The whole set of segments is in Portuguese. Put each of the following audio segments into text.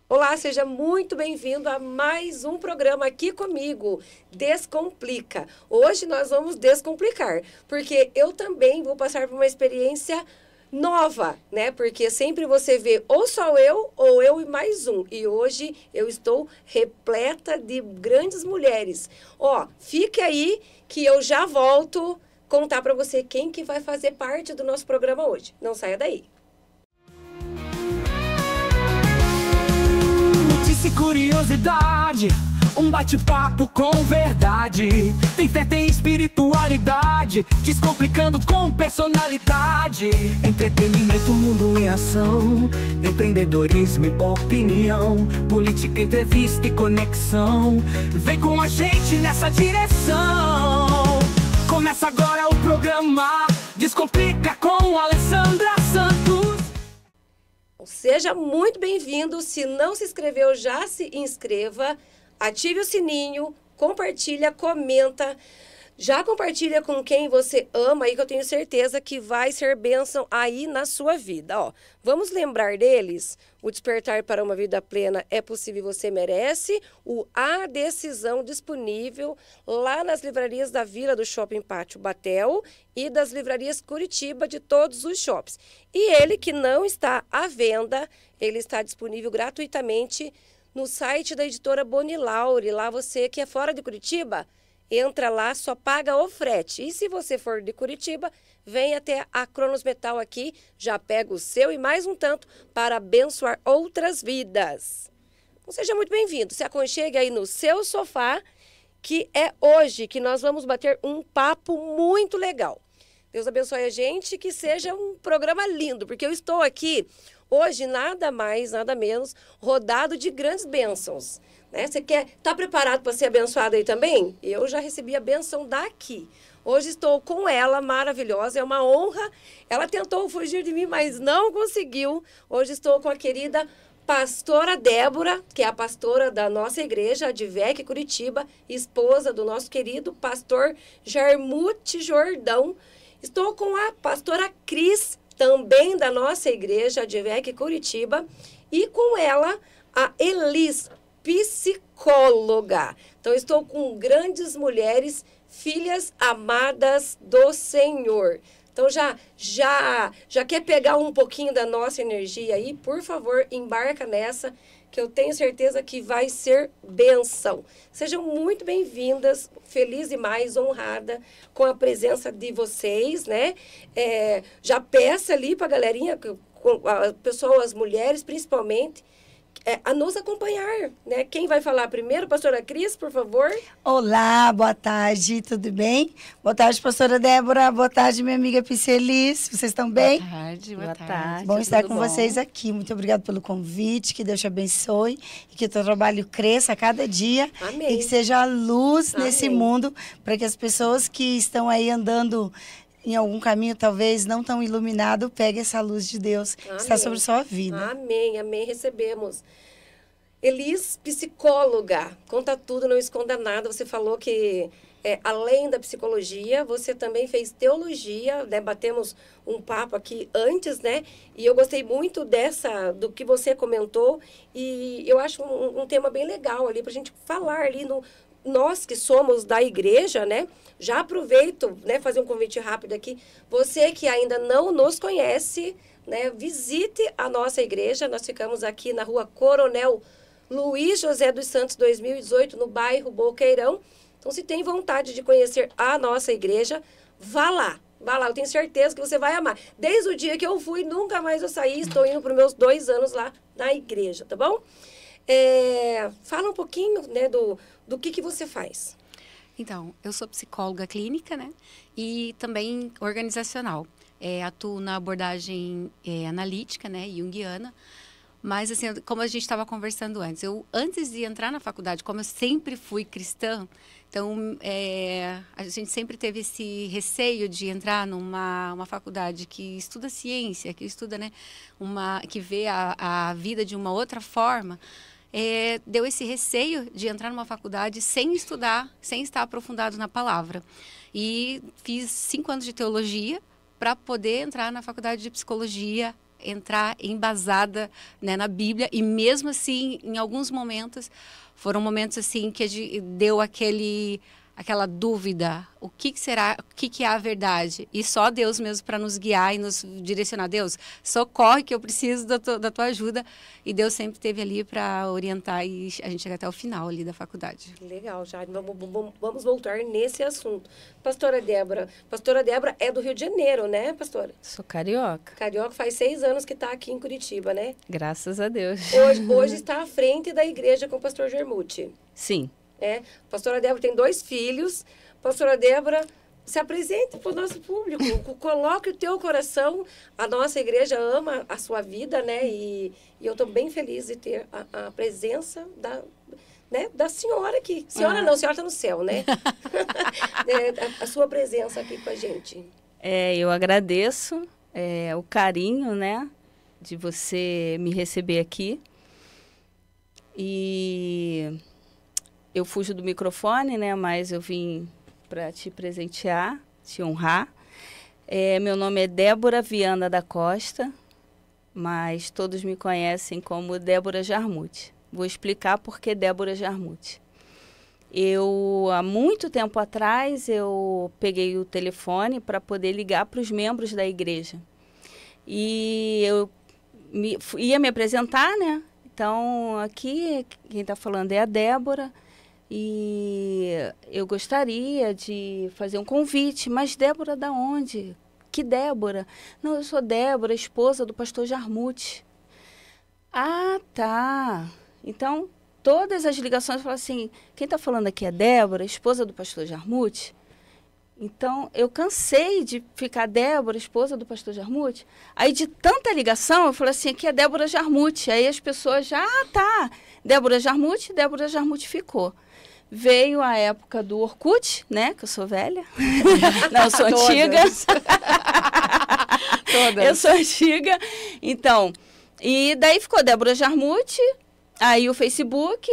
Olá, seja muito bem-vindo a mais um programa aqui comigo, Descomplica. Hoje nós vamos descomplicar, porque eu também vou passar por uma experiência nova, né? Porque sempre você vê ou só eu ou eu e mais um. E hoje eu estou repleta de grandes mulheres. Ó, fique aí que eu já volto contar para você quem que vai fazer parte do nosso programa hoje. Não saia daí. Notícia e curiosidade, um bate-papo com verdade. Tem fé, tem espiritualidade, descomplicando com personalidade. Entretenimento, mundo em ação, empreendedorismo e opinião, política, entrevista e conexão. Vem com a gente nessa direção. Começa agora o programa Descomplica com Alessandra Santos. Seja muito bem-vindo. Se não se inscreveu, já se inscreva. Ative o sininho, compartilha, comenta. Já compartilha com quem você ama aí, que eu tenho certeza que vai ser bênção aí na sua vida. Ó, vamos lembrar deles? O Despertar para uma Vida Plena é possível, você merece. O A Decisão, disponível lá nas livrarias da Vila do Shopping Pátio Batel e das livrarias Curitiba de todos os shops. E ele que não está à venda, ele está disponível gratuitamente no site da editora Bonilaure. Lá você que é fora de Curitiba, entra lá, só paga o frete. E se você for de Curitiba, vem até a Cronos Metal aqui, já pega o seu e mais um tanto para abençoar outras vidas. Então, seja muito bem-vindo. Se aconchegue aí no seu sofá, que é hoje que nós vamos bater um papo muito legal. Deus abençoe a gente, que seja um programa lindo, porque eu estou aqui hoje nada mais, nada menos, rodado de grandes bênçãos. Né? Você tá preparado para ser abençoado aí também? Eu já recebi a bênção daqui. Hoje estou com ela, maravilhosa, é uma honra. Ela tentou fugir de mim, mas não conseguiu. Hoje estou com a querida pastora Débora, que é a pastora da nossa igreja, a Advec Curitiba, esposa do nosso querido pastor Jarmute Jordão. Estou com a pastora Cris, também da nossa igreja, a Advec Curitiba, e com ela, a Elis, psicóloga. Então, estou com grandes mulheres, filhas amadas do Senhor. Então, já quer pegar um pouquinho da nossa energia aí? Por favor, embarca nessa, que eu tenho certeza que vai ser bênção. Sejam muito bem-vindas, feliz e mais honrada com a presença de vocês, né? Já peça ali para a galerinha, pessoas, as mulheres principalmente, a nos acompanhar, né? Quem vai falar primeiro? Pastora Cris, por favor. Olá, boa tarde, tudo bem? Boa tarde, pastora Débora. Boa tarde, minha amiga Piscelis. Vocês estão bem? Boa tarde, boa tarde. Bom estar com vocês aqui. Muito obrigada pelo convite, que Deus te abençoe e que o teu trabalho cresça a cada dia. Amém. E que seja a luz nesse Amém. mundo para que as pessoas que estão aí andando em algum caminho, talvez não tão iluminado, pegue essa luz de Deus que está sobre sua vida. Amém, amém, recebemos. Elis, psicóloga, conta tudo, não esconda nada. Você falou que, além da psicologia, você também fez teologia, né? Batemos um papo aqui antes, né? E eu gostei muito do que você comentou. E eu acho um tema bem legal ali, para a gente falar ali nós que somos da igreja, né? Já aproveito, né, fazer um convite rápido aqui. Você que ainda não nos conhece, né, visite a nossa igreja. Nós ficamos aqui na rua Coronel Luiz José dos Santos, 2018, no bairro Boqueirão. Então, se tem vontade de conhecer a nossa igreja, vá lá. Vá lá, eu tenho certeza que você vai amar. Desde o dia que eu fui, nunca mais eu saí. Estou indo para os meus 2 anos lá na igreja, tá bom? Fala um pouquinho, né, do que você faz. Então, eu sou psicóloga clínica, né? E também organizacional. Atuo na abordagem analítica, né? Junguiana. Mas, assim, como a gente estava conversando antes, antes de entrar na faculdade, como eu sempre fui cristã, então, a gente sempre teve esse receio de entrar numa faculdade que estuda ciência, que estuda, né? Que vê a vida de uma outra forma. Deu esse receio de entrar numa faculdade sem estudar, sem estar aprofundado na palavra. E fiz 5 anos de teologia para poder entrar na faculdade de psicologia entrar embasada, né, na Bíblia, e mesmo assim, em alguns momentos, foram momentos assim que deu aquela dúvida, o que será, o que é a verdade? E só Deus mesmo para nos guiar e nos direcionar. Deus, socorre que eu preciso da tua ajuda. E Deus sempre esteve ali para orientar e a gente chega até o final ali da faculdade. Legal, já. Vamos voltar nesse assunto. Pastora Débora é do Rio de Janeiro, né, pastora? Sou carioca. Carioca faz 6 anos que está aqui em Curitiba, né? Graças a Deus. Hoje está à frente da igreja com o pastor Germuti. Sim. Pastora Débora tem 2 filhos. Pastora Débora, se apresente para o nosso público. Coloque o teu coração. A nossa igreja ama a sua vida, né? E eu estou bem feliz de ter a presença da senhora aqui. Senhora não, a senhora está no céu, né? A sua presença aqui com a gente. Eu agradeço o carinho, né, de você me receber aqui. E eu fujo do microfone, né, mas eu vim para te presentear, te honrar. Meu nome é Débora Viana da Costa, mas todos me conhecem como Débora Jarmuth. Vou explicar por que Débora Jarmuth. Há muito tempo atrás, eu peguei o telefone para poder ligar para os membros da igreja. E eu ia me apresentar, né? Então, aqui, quem está falando é a Débora. E eu gostaria de fazer um convite. Mas Débora da onde? Que Débora? Não, eu sou Débora, esposa do pastor Jarmuth. Ah, tá. Então, todas as ligações falam assim, quem está falando aqui é Débora, esposa do pastor Jarmuth. Então, eu cansei de ficar Débora, esposa do pastor Jarmuth. Aí, de tanta ligação, eu falei assim, aqui é Débora Jarmuth. Aí as pessoas já, tá, Débora Jarmuth ficou. Veio a época do Orkut, né, que eu sou velha. Não, eu sou antiga. Todas. Eu sou antiga. Então, e daí ficou Débora Jarmuth, aí o Facebook,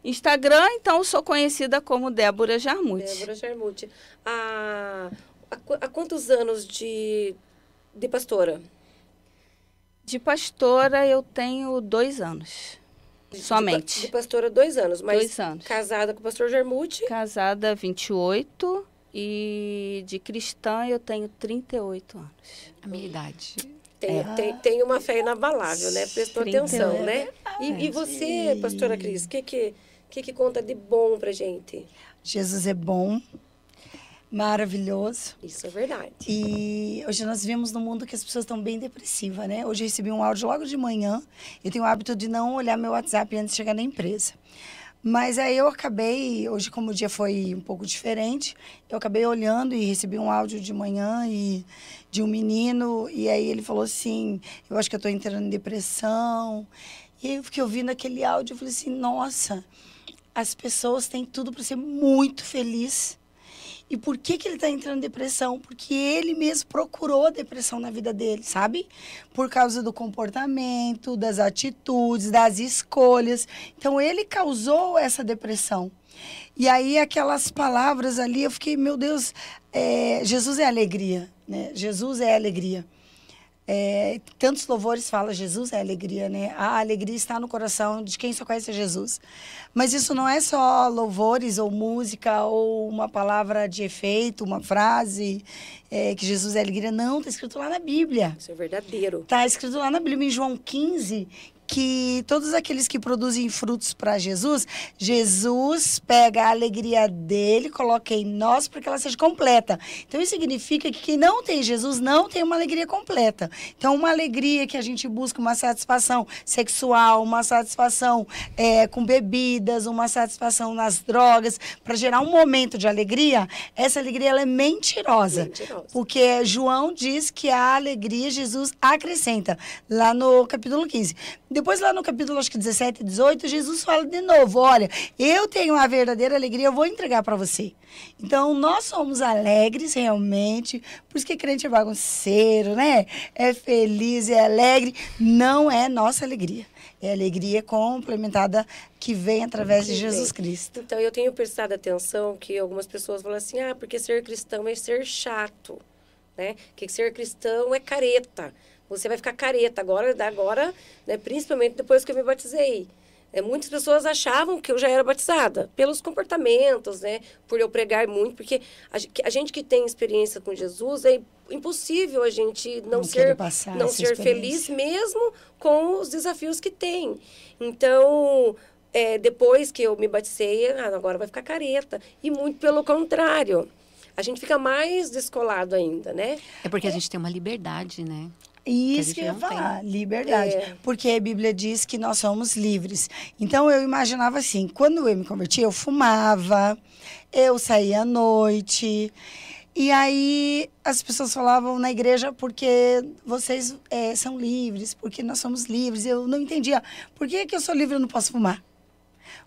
Instagram, então eu sou conhecida como Débora Jarmuth. Débora Jarmuth. Há quantos anos de pastora? De pastora eu tenho 2 anos. Somente. De pastora 2 anos, mas 2 anos. Casada com o pastor Jarmuth? Casada 28 e de cristã eu tenho 38 anos. A minha idade. Tem uma fé inabalável, né? Prestou 38. atenção, né? E você, pastora Cris, o que conta de bom pra gente? Jesus é bom, maravilhoso. Isso é verdade. E hoje nós vivemos num mundo que as pessoas estão bem depressivas, né? Hoje eu recebi um áudio logo de manhã. Eu tenho o hábito de não olhar meu WhatsApp antes de chegar na empresa. Mas aí eu acabei, hoje como o dia foi um pouco diferente, eu acabei olhando e recebi um áudio de manhã de um menino. E aí ele falou assim, eu acho que eu estou entrando em depressão. E aí eu fiquei ouvindo aquele áudio e falei assim, nossa, as pessoas têm tudo para ser muito feliz. E por que ele está entrando em depressão? Porque ele mesmo procurou a depressão na vida dele, sabe? Por causa do comportamento, das atitudes, das escolhas. Então, ele causou essa depressão. E aí, aquelas palavras ali, eu fiquei, meu Deus, Jesus é alegria, né? Jesus é alegria. Tantos louvores falam, Jesus é alegria, né? A alegria está no coração de quem só conhece Jesus. Mas isso não é só louvores ou música ou uma palavra de efeito, uma frase que Jesus é alegria. Não, está escrito lá na Bíblia. Isso é verdadeiro. Está escrito lá na Bíblia, em João 15, que todos aqueles que produzem frutos para Jesus, Jesus pega a alegria dele, coloca em nós para que ela seja completa. Então, isso significa que quem não tem Jesus não tem uma alegria completa. Então, uma alegria que a gente busca, uma satisfação sexual, uma satisfação com bebidas, uma satisfação nas drogas, para gerar um momento de alegria, essa alegria ela é mentirosa. Porque João diz que a alegria Jesus acrescenta, lá no capítulo 15. Depois, lá no capítulo, acho que 17 e 18, Jesus fala de novo, olha, eu tenho uma verdadeira alegria, eu vou entregar para você. Então, nós somos alegres, realmente, por isso que crente é bagunceiro, né? É feliz, é alegre, não é nossa alegria. É alegria complementada que vem através de Jesus Cristo. Então, eu tenho prestado atenção que algumas pessoas falam assim, porque ser cristão é ser chato, né? Que ser cristão é careta. você vai ficar careta agora, né, principalmente depois que eu me batizei. Muitas pessoas achavam que eu já era batizada pelos comportamentos, né? Por eu pregar muito, porque a gente que tem experiência com Jesus, é impossível a gente não ser feliz mesmo com os desafios que tem. Então, depois que eu me batizei, agora vai ficar careta. E muito pelo contrário, a gente fica mais descolado ainda, né? É porque a gente tem uma liberdade, né? Isso que eu ia falar, liberdade. Porque a Bíblia diz que nós somos livres. Então, eu imaginava assim, quando eu me converti, eu fumava, eu saía à noite. E aí, as pessoas falavam na igreja, porque vocês são livres, porque nós somos livres. Eu não entendia. Por que eu sou livre e não posso fumar?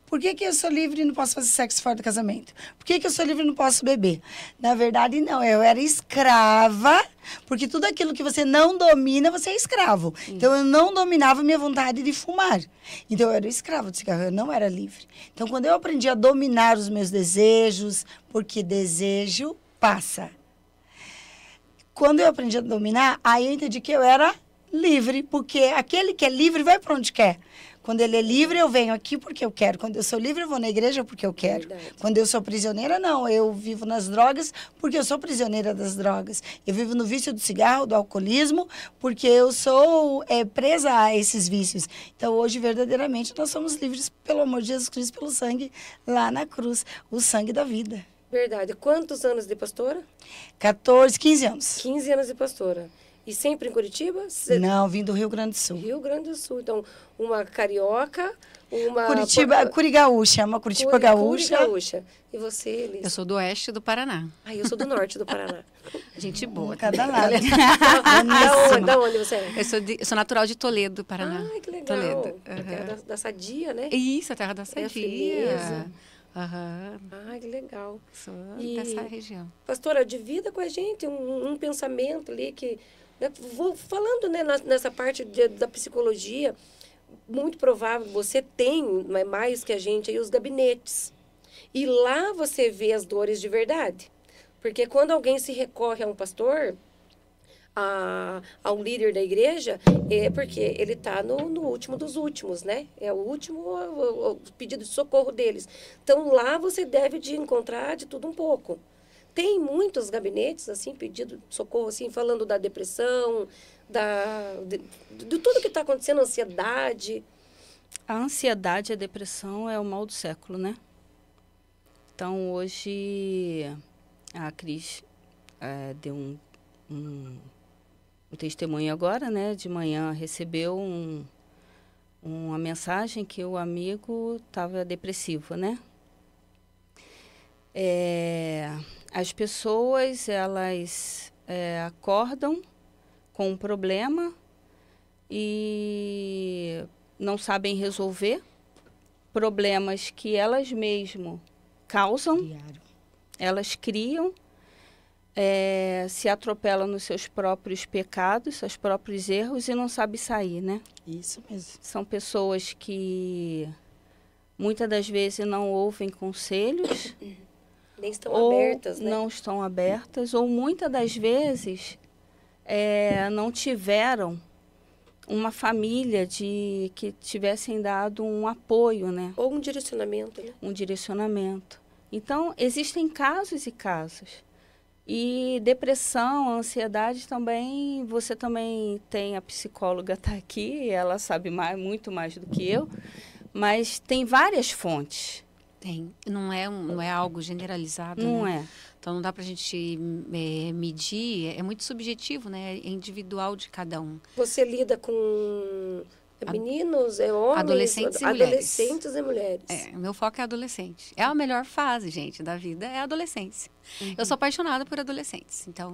Por que eu sou livre e não posso fazer sexo fora do casamento? Por que eu sou livre e não posso beber? Na verdade, não. Eu era escrava, porque tudo aquilo que você não domina, você é escravo. Então, eu não dominava a minha vontade de fumar. Então, eu era escravo de cigarro, eu não era livre. Então, quando eu aprendi a dominar os meus desejos, porque desejo passa. Quando eu aprendi a dominar, aí eu entendi que eu era livre, porque aquele que é livre vai para onde quer. Quando ele é livre, eu venho aqui porque eu quero. Quando eu sou livre, eu vou na igreja porque eu quero. Verdade. Quando eu sou prisioneira, não. Eu vivo nas drogas porque eu sou prisioneira das drogas. Eu vivo no vício do cigarro, do alcoolismo, porque eu sou presa a esses vícios. Então, hoje, verdadeiramente, nós somos livres pelo amor de Jesus Cristo, pelo sangue lá na cruz. O sangue da vida. Verdade. Quantos anos de pastora? 15 anos. 15 anos de pastora. E sempre em Curitiba? Não, vim do Rio Grande do Sul. Rio Grande do Sul. Então, uma carioca, uma... Curigaúcha, uma Curitiba gaúcha. Gaúcha. E você, Elis? Eu sou do oeste do Paraná. Eu sou do norte do Paraná. Gente boa. Cada lado. Da onde você é? Eu sou natural de Toledo, Paraná. Ai, que legal. Toledo. A terra da sadia, né? Isso, a terra da sadia. Firmeza. Aham. Ai, que legal. Sou dessa região. Pastora, divida com a gente um pensamento ali que... Vou falando, né, nessa parte da psicologia, muito provável, você tem mais que a gente aí os gabinetes. E lá você vê as dores de verdade. Porque quando alguém se recorre a um pastor, a um líder da igreja, é porque ele está no último dos últimos, né? É o último o pedido de socorro deles. Então, lá você deve de encontrar de tudo um pouco. Tem muitos gabinetes, assim, pedido de socorro, assim, falando da depressão, de tudo que está acontecendo, ansiedade. A ansiedade e a depressão é o mal do século, né? Então, hoje, a Cris deu um testemunho agora, né? De manhã recebeu uma mensagem que o amigo estava depressivo, né? As pessoas, elas acordam com um problema e não sabem resolver problemas que elas mesmas causam, elas criam, se atropelam nos seus próprios pecados, seus próprios erros e não sabem sair, né? Isso mesmo. São pessoas que muitas das vezes não ouvem conselhos, nem estão abertas, né? Não estão abertas, ou muitas das vezes não tiveram uma família que tivessem dado um apoio, né? Ou um direcionamento, né? Um direcionamento. Então, existem casos e casos. E depressão, ansiedade também, você também tem, a psicóloga está aqui, ela sabe muito mais do que eu, mas tem várias fontes. Tem. Não é algo generalizado, não né? É. Então, não dá para a gente medir. É muito subjetivo, né? É individual de cada um. Você lida com meninos, homens? Adolescentes e mulheres. Adolescentes e mulheres. Meu foco é adolescente. É a melhor fase, gente, da vida, é a adolescência. Uhum. Eu sou apaixonada por adolescentes. Então,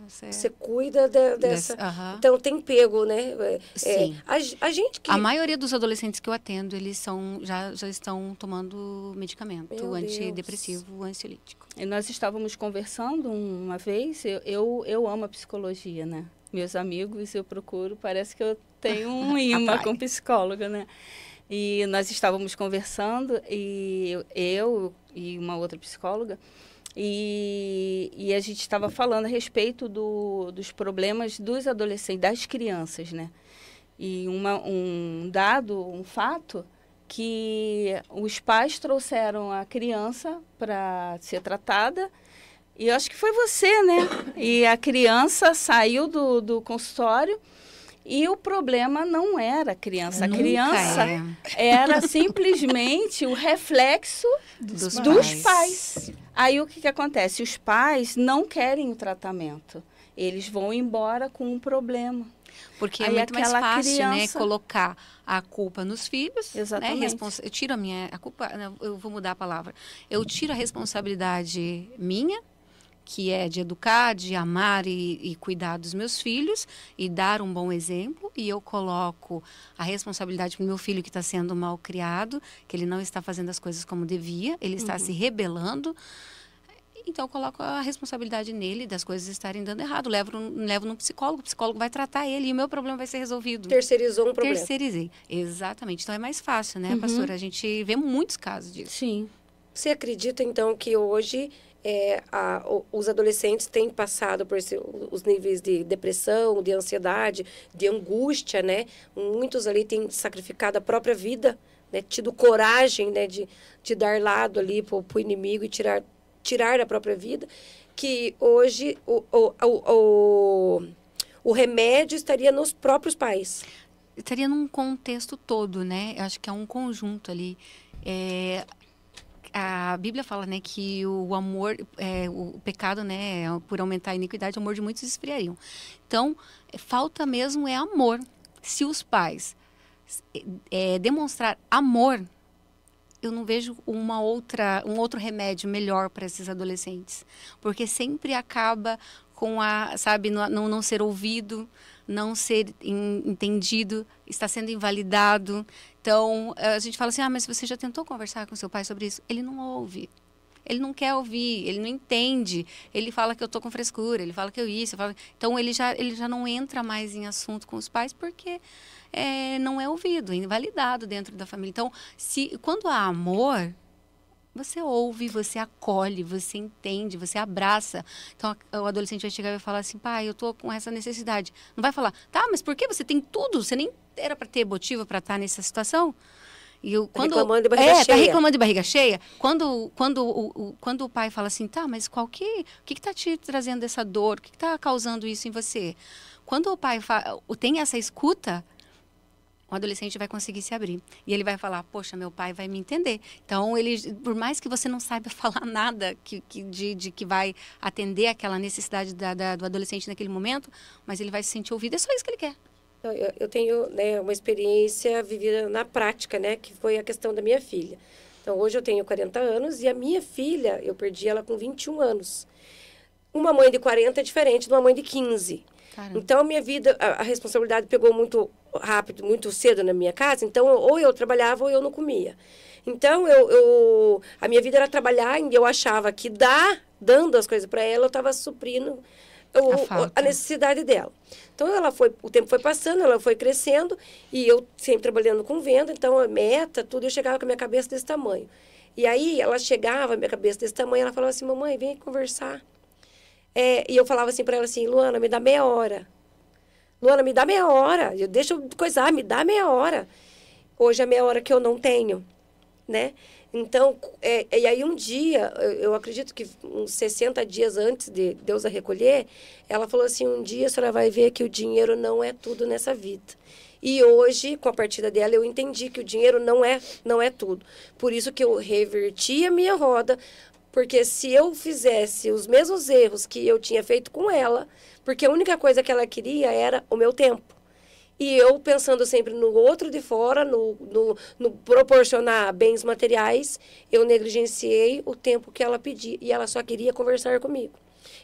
Você cuida dessa... Uhum. Então, tem pego, né? Sim. A gente que... A maioria dos adolescentes que eu atendo, eles já estão tomando medicamento antidepressivo, ansiolítico. E nós estávamos conversando uma vez, eu amo a psicologia, né? Meus amigos, eu procuro, parece que eu tenho um imã com psicóloga, né? E nós estávamos conversando, e eu e uma outra psicóloga, E a gente estava falando a respeito dos problemas dos adolescentes, das crianças, né? E um fato, que os pais trouxeram a criança para ser tratada, e eu acho que foi você, né? E a criança saiu do consultório, e o problema não era a criança. Nunca A criança era simplesmente o reflexo dos pais. Aí o que acontece? Os pais não querem o tratamento. Eles vão embora com um problema. Porque aí é muito mais fácil, né, criança... colocar a culpa nos filhos. Exatamente. Né, eu tiro a culpa, eu vou mudar a palavra. Eu tiro a responsabilidade minha, que é de educar, de amar e cuidar dos meus filhos e dar um bom exemplo. E eu coloco a responsabilidade para o meu filho que está sendo mal criado, que ele não está fazendo as coisas como devia, ele está se rebelando. Então, eu coloco a responsabilidade nele das coisas estarem dando errado. Levo no psicólogo, o psicólogo vai tratar ele e o meu problema vai ser resolvido. Terceirizou um problema. Terceirizei, exatamente. Então, é mais fácil, né, pastora? A gente vê muitos casos disso. Sim. Você acredita, então, que hoje os adolescentes têm passado por os níveis de depressão, de ansiedade, de angústia, né? Muitos ali têm sacrificado a própria vida, né? Tido coragem, né, de dar lado ali para o inimigo e tirar a própria vida, que hoje o remédio estaria nos próprios pais. Estaria num contexto todo, né? Eu acho que é um conjunto ali. A Bíblia fala, né, que o amor, o pecado, né, por aumentar a iniquidade, o amor de muitos esfriariam. Então, falta mesmo amor. Se os pais demonstrar amor, eu não vejo um outro remédio melhor para esses adolescentes. Porque sempre acaba com não ser ouvido, não ser entendido, está sendo invalidado. Então, a gente fala assim, mas você já tentou conversar com seu pai sobre isso? Ele não ouve. Ele não quer ouvir, ele não entende. Ele fala que eu estou com frescura, ele fala que Então, ele já não entra mais em assunto com os pais porque não é ouvido, é invalidado dentro da família. Então, quando há amor, você ouve, você acolhe, você entende, você abraça. Então, o adolescente vai chegar e vai falar assim, pai, eu estou com essa necessidade. Não vai falar, tá, mas por que você tem tudo? Você nem era para ter motivo para estar nessa situação? Reclamando de barriga cheia. Tá reclamando de barriga cheia. Quando o pai fala assim, tá, mas o que está te trazendo essa dor? O que está causando isso em você? Quando o pai tem essa escuta, o adolescente vai conseguir se abrir. E ele vai falar, poxa, meu pai vai me entender. Então, por mais que você não saiba falar nada de que vai atender aquela necessidade do adolescente naquele momento, mas ele vai se sentir ouvido. É só isso que ele quer. Eu tenho, né, uma experiência vivida na prática, né, que foi a questão da minha filha. Então, hoje eu tenho 40 anos e a minha filha, eu perdi ela com 21 anos. Uma mãe de 40 é diferente de uma mãe de 15. Caramba. Então, a minha vida, a responsabilidade pegou muito rápido, muito cedo na minha casa. Então, ou eu trabalhava ou eu não comia. Então, a minha vida era trabalhar e eu achava que dando as coisas para ela, eu estava suprindo a necessidade dela. Então, o tempo foi passando, ela foi crescendo e eu sempre trabalhando com venda. Então, a meta, tudo, eu chegava com a minha cabeça desse tamanho. E aí, ela chegava, a minha cabeça desse tamanho, ela falava assim, mamãe, vem aqui conversar. E eu falava assim para ela assim, Luana, me dá meia hora. Luana, me dá meia hora. Deixa eu coisar, me dá meia hora. Hoje é meia hora que eu não tenho, né? Então, e aí um dia, eu acredito que uns 60 dias antes de Deus a recolher, ela falou assim, um dia a senhora vai ver que o dinheiro não é tudo nessa vida. E hoje, com a partida dela, eu entendi que o dinheiro não é tudo. Por isso que eu reverti a minha roda, porque se eu fizesse os mesmos erros que eu tinha feito com ela, porque a única coisa que ela queria era o meu tempo. E eu, pensando sempre no outro de fora, no proporcionar bens materiais, eu negligenciei o tempo que ela pedia. E ela só queria conversar comigo.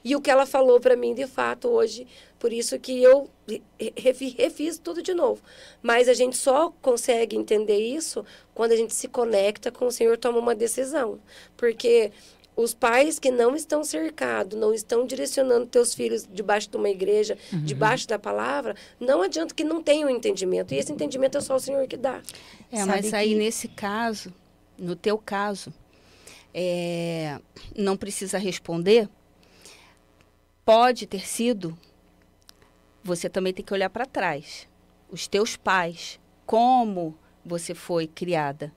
E o que ela falou para mim, de fato, hoje, por isso que eu refiz tudo de novo. Mas a gente só consegue entender isso quando a gente se conecta com o Senhor, toma uma decisão. Porque os pais que não estão cercados, não estão direcionando teus filhos debaixo de uma igreja, debaixo da palavra, não adianta que não tenham entendimento. E esse entendimento é só o Senhor que dá. Mas aí, nesse caso, no teu caso, não precisa responder, pode ter sido, você também tem que olhar para trás. Os teus pais, como você foi criada.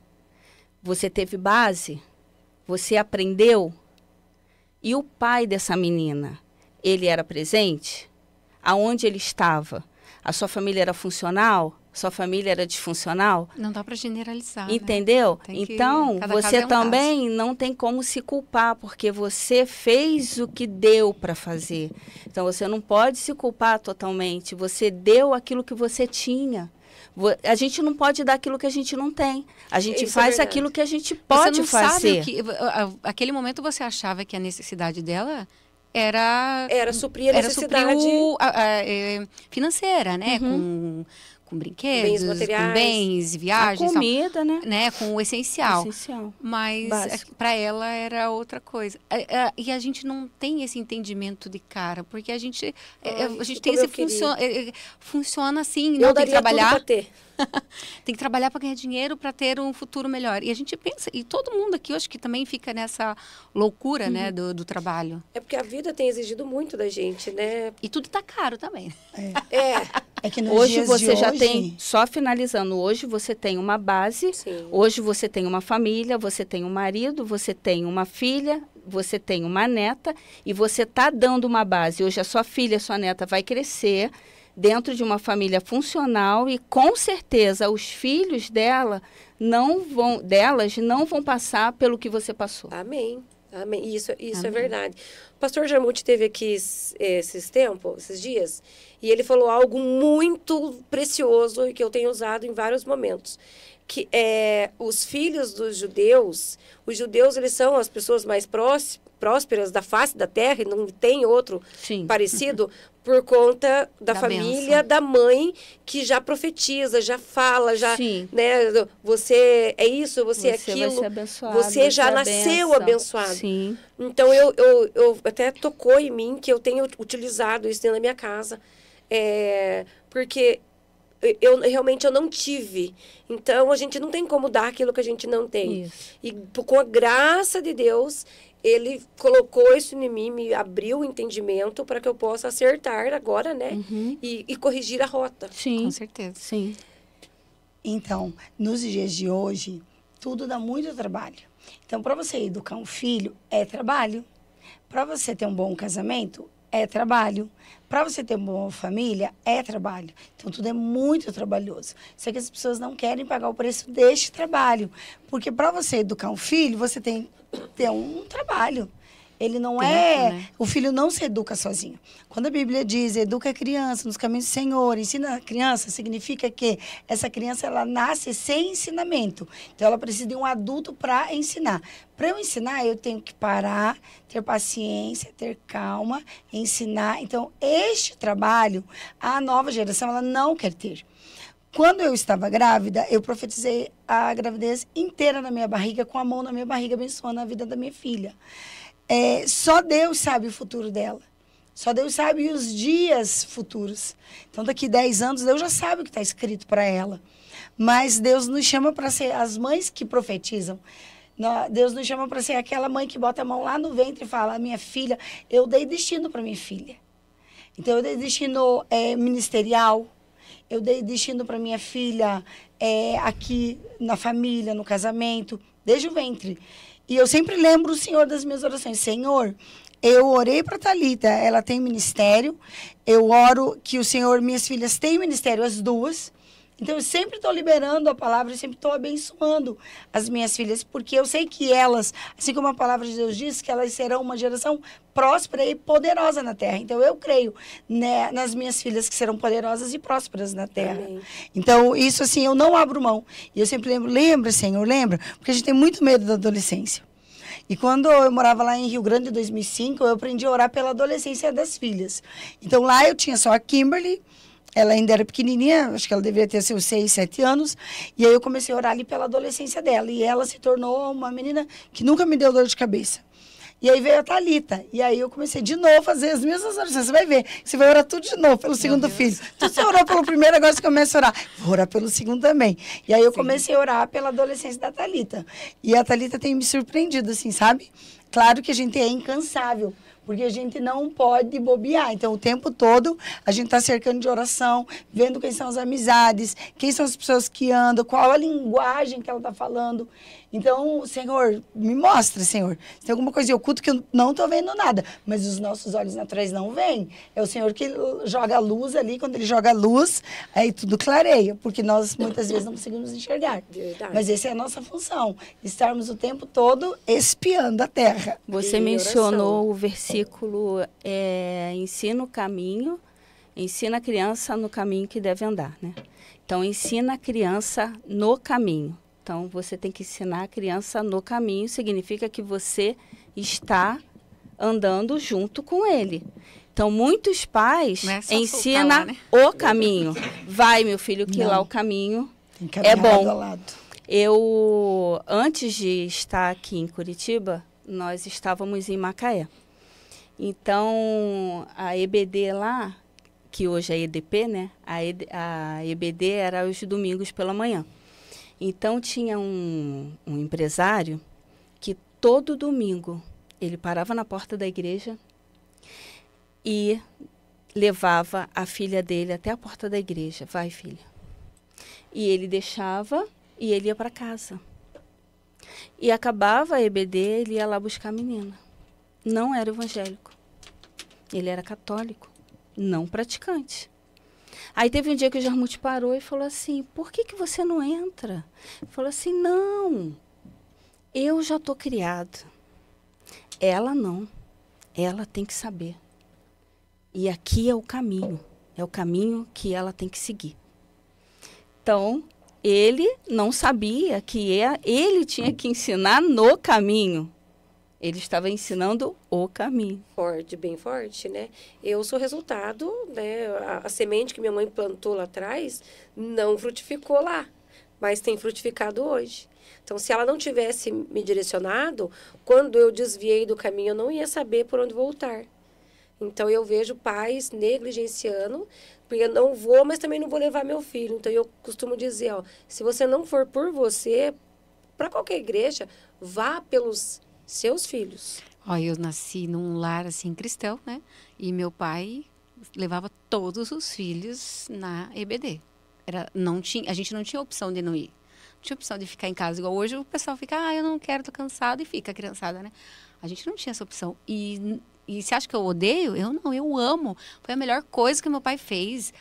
Você teve base? Você aprendeu? E o pai dessa menina, ele era presente? Aonde ele estava? A sua família era funcional? Sua família era disfuncional? Não dá para generalizar, entendeu? Né? Então, você também não tem como se culpar, porque você fez o que deu para fazer. Então, você não pode se culpar totalmente. Você deu aquilo que você tinha. A gente não pode dar aquilo que a gente não tem. A gente faz aquilo que a gente pode fazer. Aquele momento você achava que a necessidade dela era suprir a necessidade financeira, né? Com brinquedos, bens materiais, com bens, viagens, a comida, né? Com o essencial. Mas para ela era outra coisa. E a gente não tem esse entendimento de cara, porque a gente tem esse funciona assim, não tem que trabalhar. Tem que trabalhar para ganhar dinheiro, para ter um futuro melhor. E a gente pensa, e todo mundo aqui, eu acho que também fica nessa loucura, né, do trabalho. É porque a vida tem exigido muito da gente, né? E tudo tá caro também. É que hoje você já tem, só finalizando, hoje você tem uma base, hoje você tem uma família, você tem um marido, você tem uma filha, você tem uma neta, e você tá dando uma base. Hoje a sua filha, a sua neta vai crescer dentro de uma família funcional, e com certeza os filhos delas não vão passar pelo que você passou. Amém. Amém. Isso é verdade. O pastor Jamute esteve aqui esses dias, e ele falou algo muito precioso e que eu tenho usado em vários momentos. Que os filhos dos judeus, os judeus eles são as pessoas mais prósperas da face da terra, e não tem outro parecido, por conta da família, da mãe, que já profetiza, já fala, né, você é isso, você é aquilo, vai ser abençoado, você já nasceu abençoado. Sim. Então, eu até tocou em mim que eu tenho utilizado isso dentro da minha casa, porque realmente eu não tive. Então, a gente não tem como dar aquilo que a gente não tem. Isso. E com a graça de Deus, Ele colocou isso em mim, me abriu o entendimento para que eu possa acertar agora, né? E corrigir a rota. Sim. Com certeza. Sim. Então, nos dias de hoje, tudo dá muito trabalho. Então, para você educar um filho, é trabalho. Para você ter um bom casamento, é trabalho. Para você ter uma boa família, é trabalho. Então, tudo é muito trabalhoso. Só que as pessoas não querem pagar o preço deste trabalho. Porque para você educar um filho, você tem que ter um trabalho. Ele não né? O filho não se educa sozinho. Quando a Bíblia diz, educa a criança nos caminhos do Senhor, ensina a criança, significa que essa criança, ela nasce sem ensinamento. Então, ela precisa de um adulto para ensinar. Para eu ensinar, eu tenho que parar, ter paciência, ter calma, ensinar. Então, este trabalho, a nova geração, ela não quer ter. Quando eu estava grávida, eu profetizei a gravidez inteira na minha barriga, com a mão na minha barriga, abençoando a vida da minha filha. Só Deus sabe o futuro dela. Só Deus sabe os dias futuros. Então, daqui 10 anos, Deus já sabe o que está escrito para ela. Mas Deus nos chama para ser as mães que profetizam. Deus nos chama para ser aquela mãe que bota a mão lá no ventre e fala, minha filha, eu dei destino para minha filha. Então, eu dei destino ministerial. Eu dei destino para minha filha aqui na família, no casamento, desde o ventre. E eu sempre lembro o Senhor das minhas orações. Senhor, eu orei para a Thalita, ela tem ministério. Eu oro que o Senhor, minhas filhas têm ministério, as duas. Então, eu sempre estou liberando a palavra, eu sempre estou abençoando as minhas filhas, porque eu sei que elas, assim como a palavra de Deus diz, que elas serão uma geração próspera e poderosa na terra. Então, eu creio, né, nas minhas filhas que serão poderosas e prósperas na terra. Amém. Então, isso assim, eu não abro mão. E eu sempre lembra, Senhor, lembra? Porque a gente tem muito medo da adolescência. E quando eu morava lá em Rio Grande, em 2005, eu aprendi a orar pela adolescência das filhas. Então, lá eu tinha só a Kimberly. Ela ainda era pequenininha, acho que ela deveria ter seus 6, 7 anos. E aí eu comecei a orar ali pela adolescência dela. E ela se tornou uma menina que nunca me deu dor de cabeça. E aí veio a Thalita. E aí eu comecei de novo a fazer as mesmas orações. Você vai ver, você vai orar tudo de novo pelo segundo filho. Então você orou pelo primeiro, agora você começa a orar. Vou orar pelo segundo também. E aí eu comecei a orar pela adolescência da Thalita. E a Thalita tem me surpreendido, assim, sabe? Claro que a gente é incansável, porque a gente não pode bobear. Então, o tempo todo, a gente está cercando de oração, vendo quem são as amizades, quem são as pessoas que andam, qual a linguagem que ela está falando. Então, Senhor, me mostra, Senhor. Se tem alguma coisa oculta que eu não estou vendo nada, mas os nossos olhos naturais não veem. É o Senhor que joga a luz ali, quando Ele joga a luz, aí tudo clareia, porque nós, muitas vezes, não conseguimos enxergar. Verdade. Mas essa é a nossa função, estarmos o tempo todo espiando a terra. Você mencionou o versículo, ensina o caminho, ensina a criança no caminho que deve andar, né? Então, ensina a criança no caminho. Então, você tem que ensinar a criança no caminho, significa que você está andando junto com ele. Então, muitos pais ensinam lá, né? O caminho. Vai, meu filho, que lá o caminho é bom. Ao lado. Eu, antes de estar aqui em Curitiba, nós estávamos em Macaé. Então, a EBD lá, que hoje é EDP, né? A EBD era os domingos pela manhã. Então, tinha um empresário que todo domingo ele parava na porta da igreja e levava a filha dele até a porta da igreja. Vai, filha. E ele deixava e ele ia para casa. E acabava a EBD, ele ia lá buscar a menina. Não era evangélico. Ele era católico, não praticante. Aí teve um dia que o Jarmuth parou e falou assim, por que você não entra? Ele falou assim, não, eu já estou criado. Ela não, ela tem que saber. E aqui é o caminho que ela tem que seguir. Então, ele não sabia que ele tinha que ensinar no caminho. Ele estava ensinando o caminho. Forte, bem forte, né? Eu sou resultado, né? A semente que minha mãe plantou lá atrás não frutificou lá, mas tem frutificado hoje. Então, se ela não tivesse me direcionado, quando eu desviei do caminho, eu não ia saber por onde voltar. Então, eu vejo pais negligenciando, porque eu não vou, mas também não vou levar meu filho. Então, eu costumo dizer, ó, se você não for por você, para qualquer igreja, vá pelos seus filhos. Ó, eu nasci num lar, assim, cristão, né? E meu pai levava todos os filhos na EBD. A gente não tinha opção de não ir. Não tinha opção de ficar em casa. Igual hoje o pessoal fica, eu não quero, tô cansado, e fica a criançada, né? A gente não tinha essa opção. E você acha que eu odeio? Eu não, eu amo. Foi a melhor coisa que meu pai fez.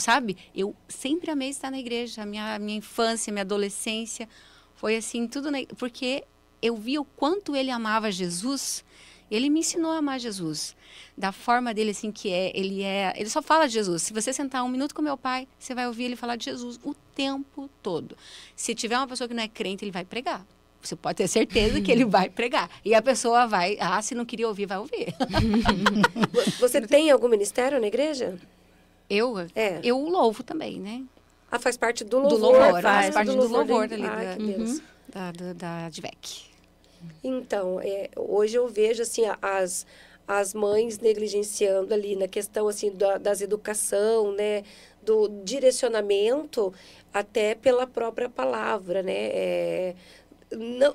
Sabe? Eu sempre amei estar na igreja. Minha infância, minha adolescência. Foi assim, tudo... Porque eu vi o quanto ele amava Jesus. Ele me ensinou a amar Jesus. Da forma dele, assim, que ele só fala de Jesus. Se você sentar um minuto com meu pai, você vai ouvir ele falar de Jesus o tempo todo. Se tiver uma pessoa que não é crente, ele vai pregar. Você pode ter certeza que ele vai pregar. E a pessoa vai, se não queria ouvir, vai ouvir. Você tem algum ministério na igreja? Eu louvo também, né? Faz parte do louvor. Faz parte do louvor ali da Advec. Então, hoje eu vejo assim, as mães negligenciando ali na questão assim, das educação, né? Do direcionamento, até pela própria palavra, né?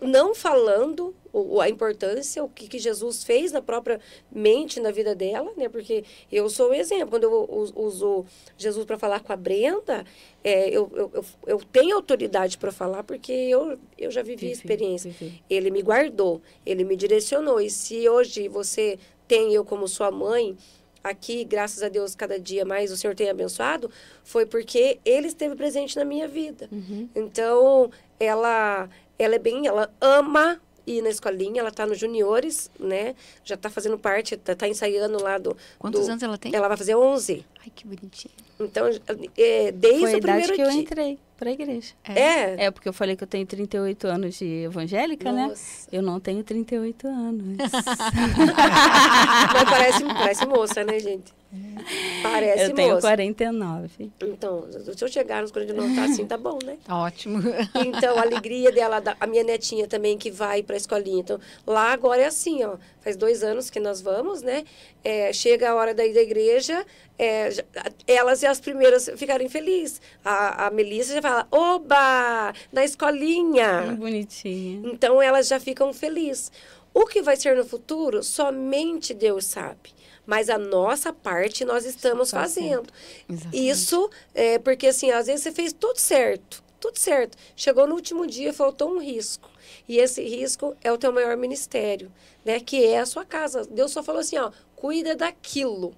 Não falando a importância, o que Jesus fez na própria mente, na vida dela, né? Porque eu sou o exemplo. Quando eu uso Jesus para falar com a Brenda, eu tenho autoridade para falar, porque eu já vivi a experiência. Ele me guardou, ele me direcionou. E se hoje você tem eu como sua mãe, aqui, graças a Deus, cada dia mais o Senhor tem abençoado, foi porque ele esteve presente na minha vida. Então, ela ama ir na escolinha, ela está nos juniores, né? Já está fazendo parte, está ensaiando lá do... Quantos anos ela tem? Ela vai fazer 11. Ai, que bonitinho. Então, desde foi a o idade primeiro que eu dia... entrei para a igreja. É, porque eu falei que eu tenho 38 anos de evangélica, né? Eu não tenho 38 anos. Mas parece moça, né, gente? Parece Eu tenho moça. 49. Então, se eu chegar nos 49, tá assim, tá bom, né? Tá ótimo. Então, a alegria dela, a minha netinha também que vai para a escolinha. Então, lá agora é assim, ó. Faz 2 anos que nós vamos, né? Chega a hora da igreja, elas e as primeiras ficarem felizes. A Melissa já fala, oba, na escolinha. Bonitinha. Então, elas já ficam felizes. O que vai ser no futuro, somente Deus sabe. Mas a nossa parte nós estamos fazendo. Exatamente. Isso é porque, assim, às vezes você fez tudo certo. Tudo certo. Chegou no último dia, faltou um risco. E esse risco é o teu maior ministério, né? Que é a sua casa. Deus só falou assim, ó, cuida daquilo.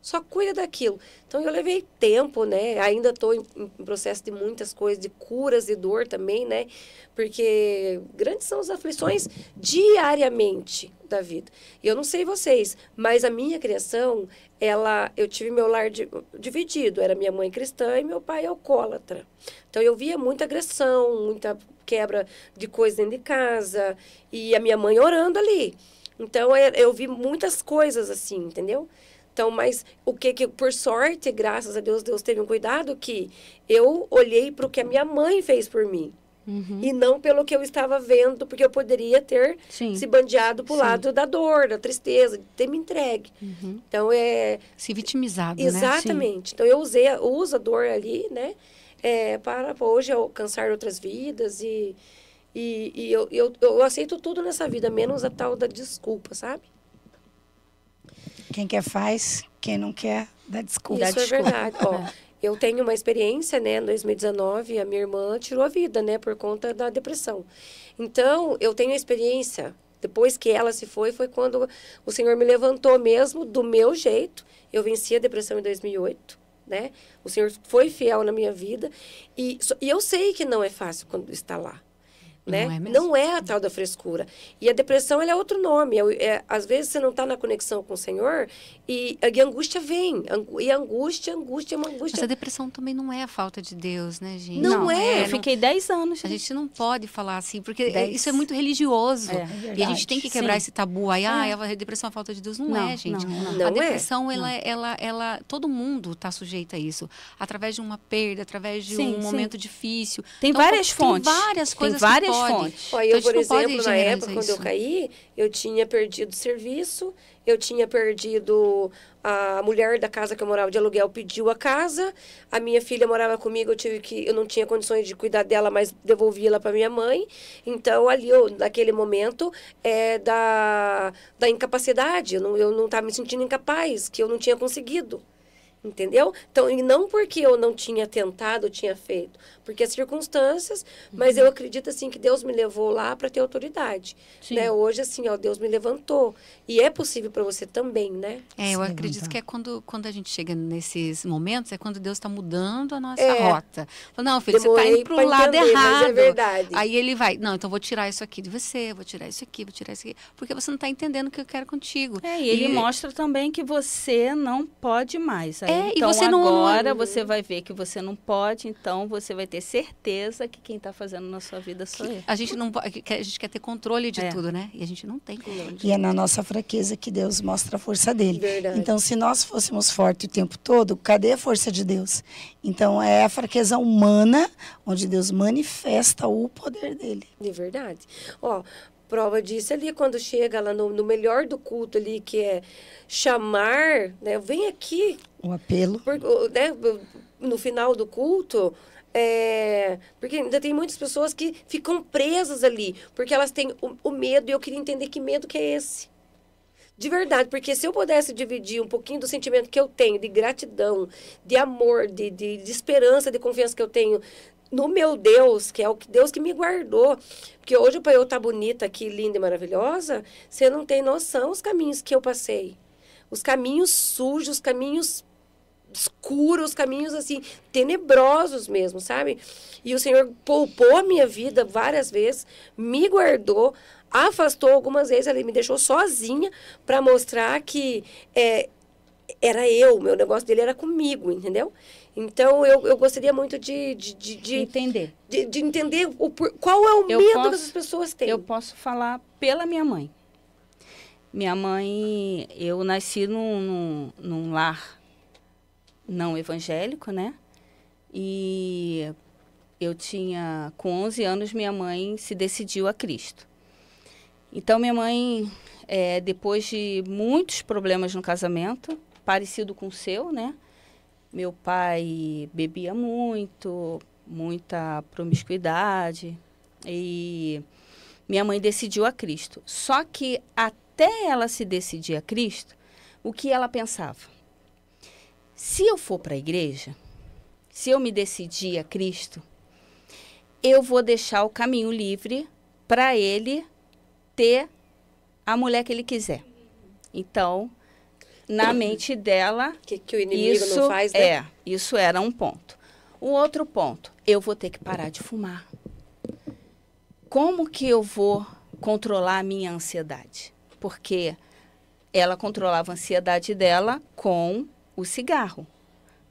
Só cuida daquilo. Então, eu levei tempo, né? Ainda estou em processo de muitas coisas, de curas e dor também, né? Porque grandes são as aflições diariamente da vida. E eu não sei vocês, mas a minha criação, eu tive meu lar dividido. Era minha mãe cristã e meu pai alcoólatra. Então, eu via muita agressão, muita quebra de coisas dentro de casa. E a minha mãe orando ali. Então, eu vi muitas coisas assim, entendeu? Então, mas o que por sorte, graças a Deus, Deus teve um cuidado que eu olhei para o que a minha mãe fez por mim. E não pelo que eu estava vendo, porque eu poderia ter se bandeado para o lado da dor, da tristeza, de ter me entregue. Então, Se vitimizado, exatamente. né? Então, eu uso a dor ali, né? Para hoje alcançar outras vidas e eu aceito tudo nessa vida, menos a tal da desculpa, sabe? Quem quer faz, quem não quer, dá desculpa. Isso é verdade. Ó, eu tenho uma experiência, né? Em 2019, a minha irmã tirou a vida, né? Por conta da depressão. Então, eu tenho a experiência. Depois que ela se foi quando o Senhor me levantou mesmo do meu jeito. Eu venci a depressão em 2008, né? O Senhor foi fiel na minha vida. E eu sei que não é fácil quando está lá. Né? Não é mesmo? Não é a tal da frescura. E a depressão, ela é outro nome. Às vezes, você não está na conexão com o Senhor e a angústia vem. E a angústia é uma angústia. Mas a depressão também não é a falta de Deus, né, gente? Não é. Eu fiquei 10 anos. A gente não pode falar assim, porque 10. isso é muito religioso. E a gente tem que quebrar Sim. esse tabu aí. A depressão é a falta de Deus. Não é, gente. Não A é. depressão, todo mundo está sujeito a isso. Através de uma perda, através de um momento difícil. Tem Então, várias fontes. Tem várias coisas Tem várias que podem. fontes. Ó, Então, eu, por a gente não pode exemplo, na generalizar época, quando eu isso. caí, eu tinha perdido serviço, eu tinha perdido... A mulher da casa que eu morava de aluguel pediu a casa, a minha filha morava comigo, eu não tinha condições de cuidar dela, mas devolvi ela para minha mãe. Então, ali, naquele momento, da incapacidade, eu não estava me sentindo incapaz, que eu não tinha conseguido. Entendeu? Então, e não porque eu não tinha tentado, eu tinha feito. Porque as circunstâncias, mas eu acredito, assim, que Deus me levou lá para ter autoridade. Né? Hoje, assim, ó, Deus me levantou. E é possível para você também, né? Eu acredito que é quando a gente chega nesses momentos, é quando Deus está mudando a nossa rota. Fala, não, filho, Demorei você está indo para o pra lado entender, mas errado. é verdade. Aí ele vai, não, então vou tirar isso aqui de você, vou tirar isso aqui, vou tirar isso aqui. Porque você não está entendendo o que eu quero contigo. E ele mostra também que você não pode mais. Aí, e então, você não... agora você vai ver que você não pode, então você vai ter certeza que quem está fazendo na sua vida sou eu. A gente não pode, a gente quer ter controle de tudo, né? E a gente não tem controle. E é na nossa fraqueza que Deus mostra a força dele. Verdade. Então, se nós fôssemos fortes o tempo todo, cadê a força de Deus? Então, é a fraqueza humana onde Deus manifesta o poder dele. De verdade. Ó, prova disso ali, quando chega lá no melhor do culto ali, que é chamar, né? Vem aqui. O apelo. Né, no final do culto... porque ainda tem muitas pessoas que ficam presas ali, porque elas têm o medo, e eu queria entender que medo que é esse. De verdade, porque se eu pudesse dividir um pouquinho do sentimento que eu tenho, de gratidão, de amor, de esperança, de confiança que eu tenho no meu Deus, que é o Deus que me guardou. Porque hoje, para eu estar bonita aqui, linda e maravilhosa, você não tem noção os caminhos que eu passei. Os caminhos sujos, os caminhos escuros, caminhos assim, tenebrosos mesmo, sabe? E o Senhor poupou a minha vida várias vezes, me guardou, afastou algumas vezes, ele me deixou sozinha para mostrar que era eu, meu negócio dele era comigo, entendeu? Então, eu gostaria muito de entender. De entender qual é o medo que as pessoas têm. Eu posso falar pela minha mãe. Minha mãe, eu nasci num lar não evangélico, né? E eu tinha, com 11 anos, minha mãe se decidiu a Cristo. Então, minha mãe, depois de muitos problemas no casamento, parecido com o seu, né? Meu pai bebia muito, muita promiscuidade, e minha mãe decidiu a Cristo. Só que até ela se decidir a Cristo, o que ela pensava? Se eu for para a igreja, se eu me decidir a Cristo, eu vou deixar o caminho livre para ele ter a mulher que ele quiser. Então, na mente dela, que o inimigo não faz, né? Isso era um ponto. O outro ponto, eu vou ter que parar de fumar. Como que eu vou controlar a minha ansiedade? Porque ela controlava a ansiedade dela com o cigarro,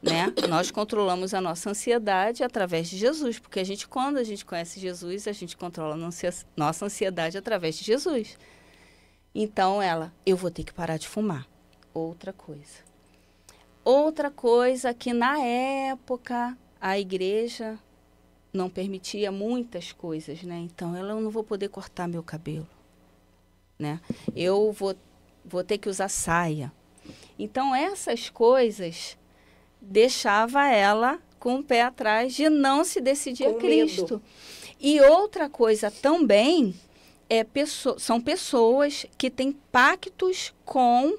né? Nós controlamos a nossa ansiedade através de Jesus, porque quando a gente conhece Jesus, a gente controla a nossa ansiedade através de Jesus. Então, eu vou ter que parar de fumar. Outra coisa que na época a igreja não permitia muitas coisas, né? Então, eu não vou poder cortar meu cabelo, né? Eu vou ter que usar saia. Então, essas coisas deixava ela com o pé atrás de não se decidir a Cristo. Medo. E outra coisa também são pessoas que têm pactos com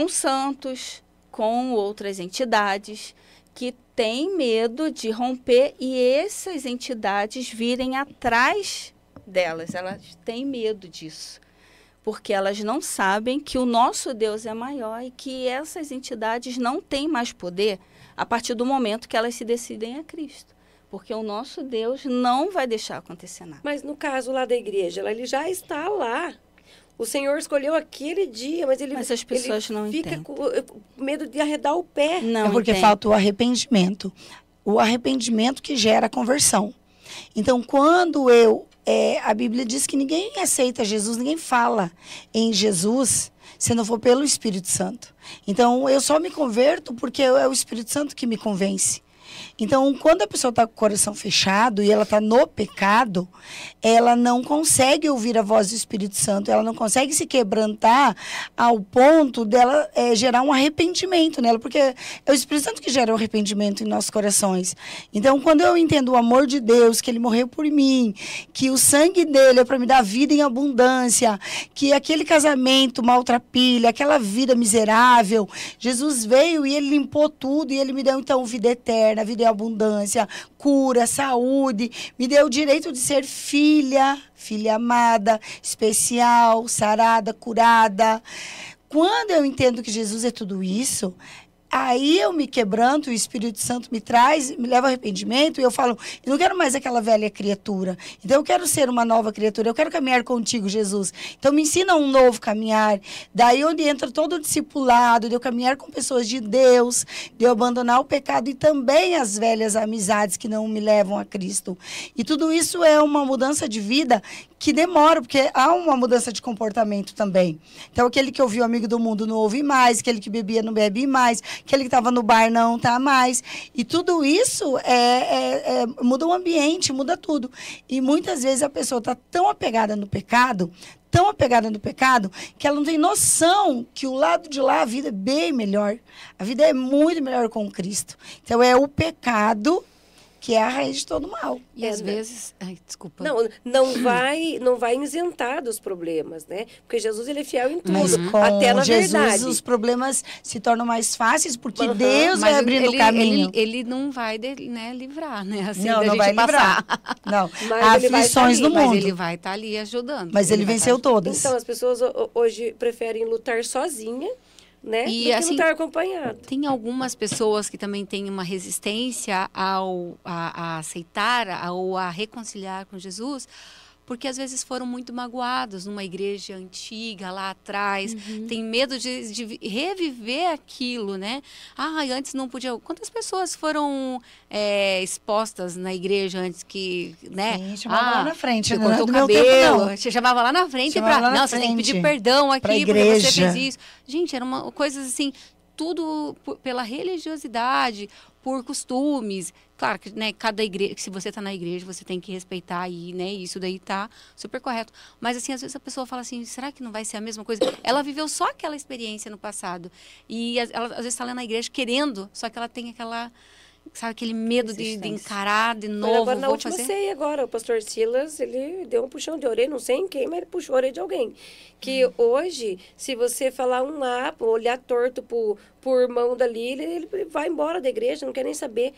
santos, com outras entidades, que têm medo de romper e essas entidades virem atrás delas. Elas têm medo disso, porque elas não sabem que o nosso Deus é maior e que essas entidades não têm mais poder a partir do momento que elas se decidem a Cristo. Porque o nosso Deus não vai deixar acontecer nada. Mas no caso lá da igreja, ele já está lá. O Senhor escolheu aquele dia, mas as pessoas não fica entendem. com medo de arredar o pé. Não é porque entende. falta o arrependimento. O arrependimento que gera a conversão. Então, quando a Bíblia diz que ninguém aceita Jesus, ninguém fala em Jesus se não for pelo Espírito Santo. Então, eu só me converto porque é o Espírito Santo que me convence. Então, quando a pessoa está com o coração fechado e ela está no pecado, ela não consegue ouvir a voz do Espírito Santo, ela não consegue se quebrantar ao ponto dela gerar um arrependimento nela, porque é o Espírito Santo que gera o arrependimento em nossos corações. Então, quando eu entendo o amor de Deus, que Ele morreu por mim, que o sangue dele é para me dar vida em abundância, que aquele casamento maltrapilha, aquela vida miserável, Jesus veio e Ele limpou tudo e Ele me deu, então, vida eterna, vida em abundância, cura, saúde, me deu o direito de ser filha amada, especial, sarada, curada. Quando eu entendo que Jesus é tudo isso, aí eu me quebranto, o Espírito Santo me traz, me leva ao arrependimento e eu falo, eu não quero mais aquela velha criatura. Então eu quero ser uma nova criatura, eu quero caminhar contigo, Jesus. Então me ensina um novo caminhar. Daí onde entra todo o discipulado, de eu caminhar com pessoas de Deus, de eu abandonar o pecado e também as velhas amizades que não me levam a Cristo. E tudo isso é uma mudança de vida que demora, porque há uma mudança de comportamento também. Então, aquele que ouvia o amigo do mundo não ouve mais, aquele que bebia não bebe mais, aquele que estava no bar não está mais. E tudo isso muda o ambiente, muda tudo. E muitas vezes a pessoa está tão apegada no pecado, que ela não tem noção que o lado de lá a vida é bem melhor. A vida é muito melhor com Cristo. Então, é o pecado que é a raiz de todo mal. E às vezes... Ai, desculpa. Não vai isentar dos problemas, né? Porque Jesus, ele é fiel em tudo, Mas com até na Jesus, verdade. os problemas se tornam mais fáceis, porque Deus vai abrindo o caminho. Ele não vai livrar, né? Assim, Não, da não gente vai livrar. passar. Não, Mas há ele vai aflições estar do ali, mundo. Mas ele vai estar ali ajudando. Mas ele vai venceu estar- todas. Então, as pessoas hoje preferem lutar sozinha, né? E, do que assim, lutar acompanhado. Tem algumas pessoas que também têm uma resistência a aceitar ou a reconciliar com Jesus, porque às vezes foram muito magoados numa igreja antiga lá atrás, tem medo de reviver aquilo, né? Antes não podia... Quantas pessoas foram expostas na igreja antes que, né? Sim, chamava lá na frente, você né? cortou o No meu tempo, cabelo, não. você chamava lá na frente Chamava lá na você tem que pedir frente, perdão pra aqui porque você igreja. fez isso. Gente, era uma coisa assim tudo pela religiosidade, por costumes. Claro que, né, cada igreja, se você está na igreja, você tem que respeitar aí, né? Isso daí tá super correto. Mas assim, às vezes a pessoa fala assim, será que não vai ser a mesma coisa? Ela viveu só aquela experiência no passado. E ela às vezes está lá na igreja querendo, só que ela tem aquela, sabe, aquele medo de encarar de novo. Agora, na última ceia agora, o pastor Silas, ele deu um puxão de orelha, não sei em quem, mas ele puxou a orelha de alguém. Que hoje, se você falar um olhar torto por irmão dali, ele vai embora da igreja, não quer nem saber.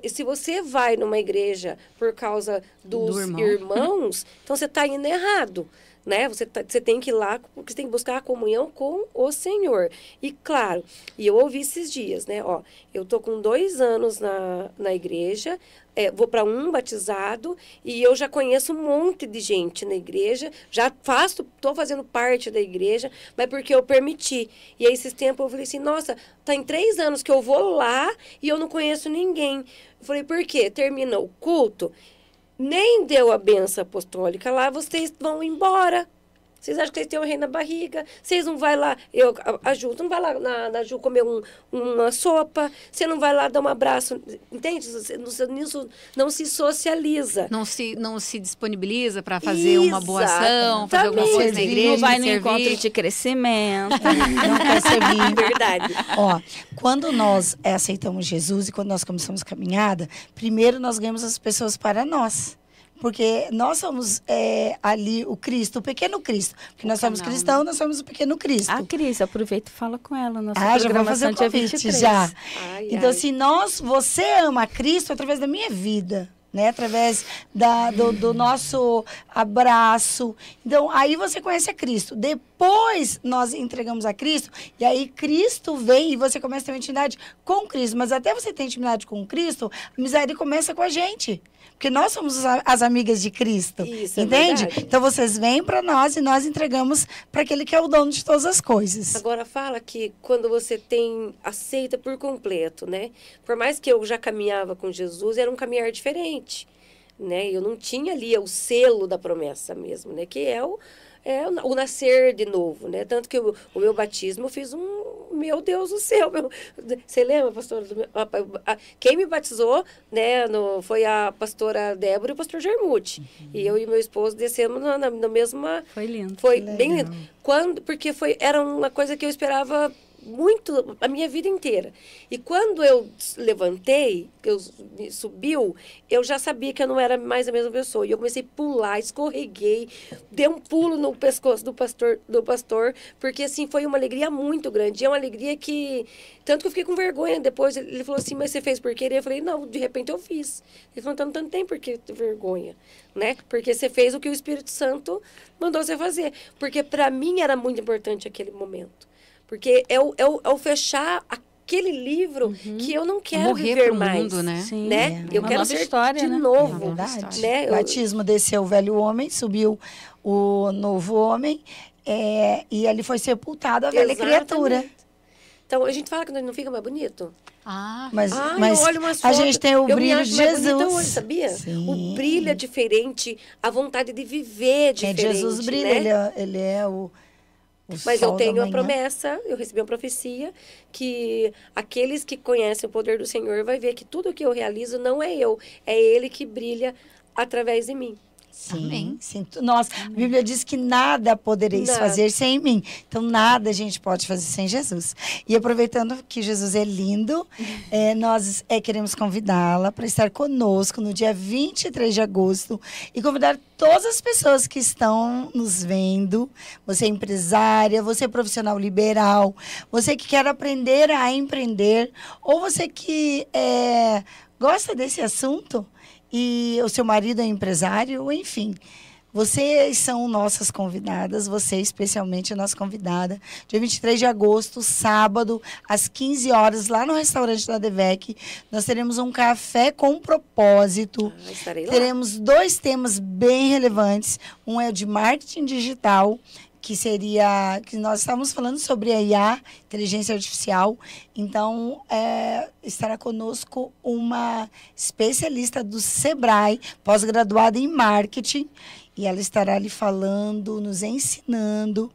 Se você vai numa igreja por causa dos irmãos, então você está indo errado. Né? Você tem que ir lá, porque você tem que buscar a comunhão com o Senhor. E claro, e eu ouvi esses dias, né? Ó, eu tô com 2 anos na igreja, vou para um batizado, e eu já conheço um monte de gente na igreja, tô fazendo parte da igreja, mas porque eu permiti. E aí, esses tempos, eu falei assim, nossa, tá em 3 anos que eu vou lá e eu não conheço ninguém. Eu falei, por quê? Termina o culto, nem deu a benção apostólica lá, vocês vão embora. Vocês acham que vocês têm um rei na barriga? Vocês não vai lá, a Ju, não vai lá na Ju comer uma sopa, você não vai lá dar um abraço, entende? Nisso não se socializa. Não se disponibiliza para fazer uma boa ação, fazer alguma coisa na igreja. Não vai no encontro de crescimento. Não quer servir. Verdade. Ó, quando nós aceitamos Jesus e quando nós começamos a caminhada, primeiro nós ganhamos as pessoas para nós. Porque nós somos ali o Cristo, o pequeno Cristo. Porque nós somos cristãos, nós somos o pequeno Cristo. A Cris, aproveita e fala com ela. Nossa já vou fazer o convite, já. Então, assim, você ama Cristo através da minha vida. Né? Através do nosso abraço. Então, aí você conhece a Cristo. Depois, nós entregamos a Cristo. E aí, Cristo vem e você começa a ter uma intimidade com Cristo. Mas até você ter intimidade com Cristo, a amizade começa com a gente. Porque nós somos as amigas de Cristo. Isso, entende? É então, vocês vêm para nós e nós entregamos para aquele que é o dono de todas as coisas. Agora, fala que quando você aceita por completo, né? Por mais que eu já caminhava com Jesus, era um caminhar diferente, né? Eu não tinha ali o selo da promessa mesmo, né? Que é o nascer de novo, né? Tanto que o meu batismo eu fiz meu Deus do céu. Você lembra, pastora? Quem me batizou, né, foi a pastora Débora e o pastor Germuth. E eu e meu esposo descemos na mesma... Foi lindo. Foi bem lindo. Porque era uma coisa que eu esperava muito a minha vida inteira. E quando eu levantei, subiu, eu já sabia que eu não era mais a mesma pessoa. E eu comecei a pular, escorreguei, dei um pulo no pescoço do pastor, porque assim, foi uma alegria muito grande. E é uma alegria que... Tanto que eu fiquei com vergonha depois. Ele falou assim, mas você fez por querer? Eu falei, não, de repente eu fiz. Ele falou, então não tem por que ter vergonha, né? Porque você fez o que o Espírito Santo mandou você fazer. Porque para mim era muito importante aquele momento. Porque é o fechar aquele livro que eu não quero viver mais. Mundo, né? Sim, né? Eu quero ser história, de né? novo. Verdade. Né? O batismo desceu o velho homem, subiu o novo homem, e ali foi sepultado a velha criatura. Então, a gente fala que não fica mais bonito? Mas eu olho umas a fotos, gente tem o brilho de Jesus. Hoje, sabia? Sim. O brilho é diferente, a vontade de viver é diferente. Jesus brilha, né? ele é o Mas eu tenho a promessa, eu recebi uma profecia, que aqueles que conhecem o poder do Senhor vai ver que tudo que eu realizo não é eu, é Ele que brilha através de mim. Sim, Amém. sim. Nossa, a Bíblia diz que nada podereis fazer sem mim. Então, nada a gente pode fazer sem Jesus. E aproveitando que Jesus é lindo, nós queremos convidá-la para estar conosco no dia 23 de agosto e convidar todas as pessoas que estão nos vendo. Você é empresária, você é profissional liberal, você que quer aprender a empreender, ou você que gosta desse assunto, e o seu marido é empresário, enfim. Vocês são nossas convidadas, você especialmente é nossa convidada. Dia 23 de agosto, sábado, às 15 horas, lá no restaurante da DEVEC, nós teremos um café com propósito. Estarei lá. Teremos 2 temas bem relevantes. Um é o de marketing digital, que nós estávamos falando sobre a IA, inteligência artificial. Então, estará conosco uma especialista do Sebrae, pós-graduada em marketing, E ela estará ali falando, nos ensinando.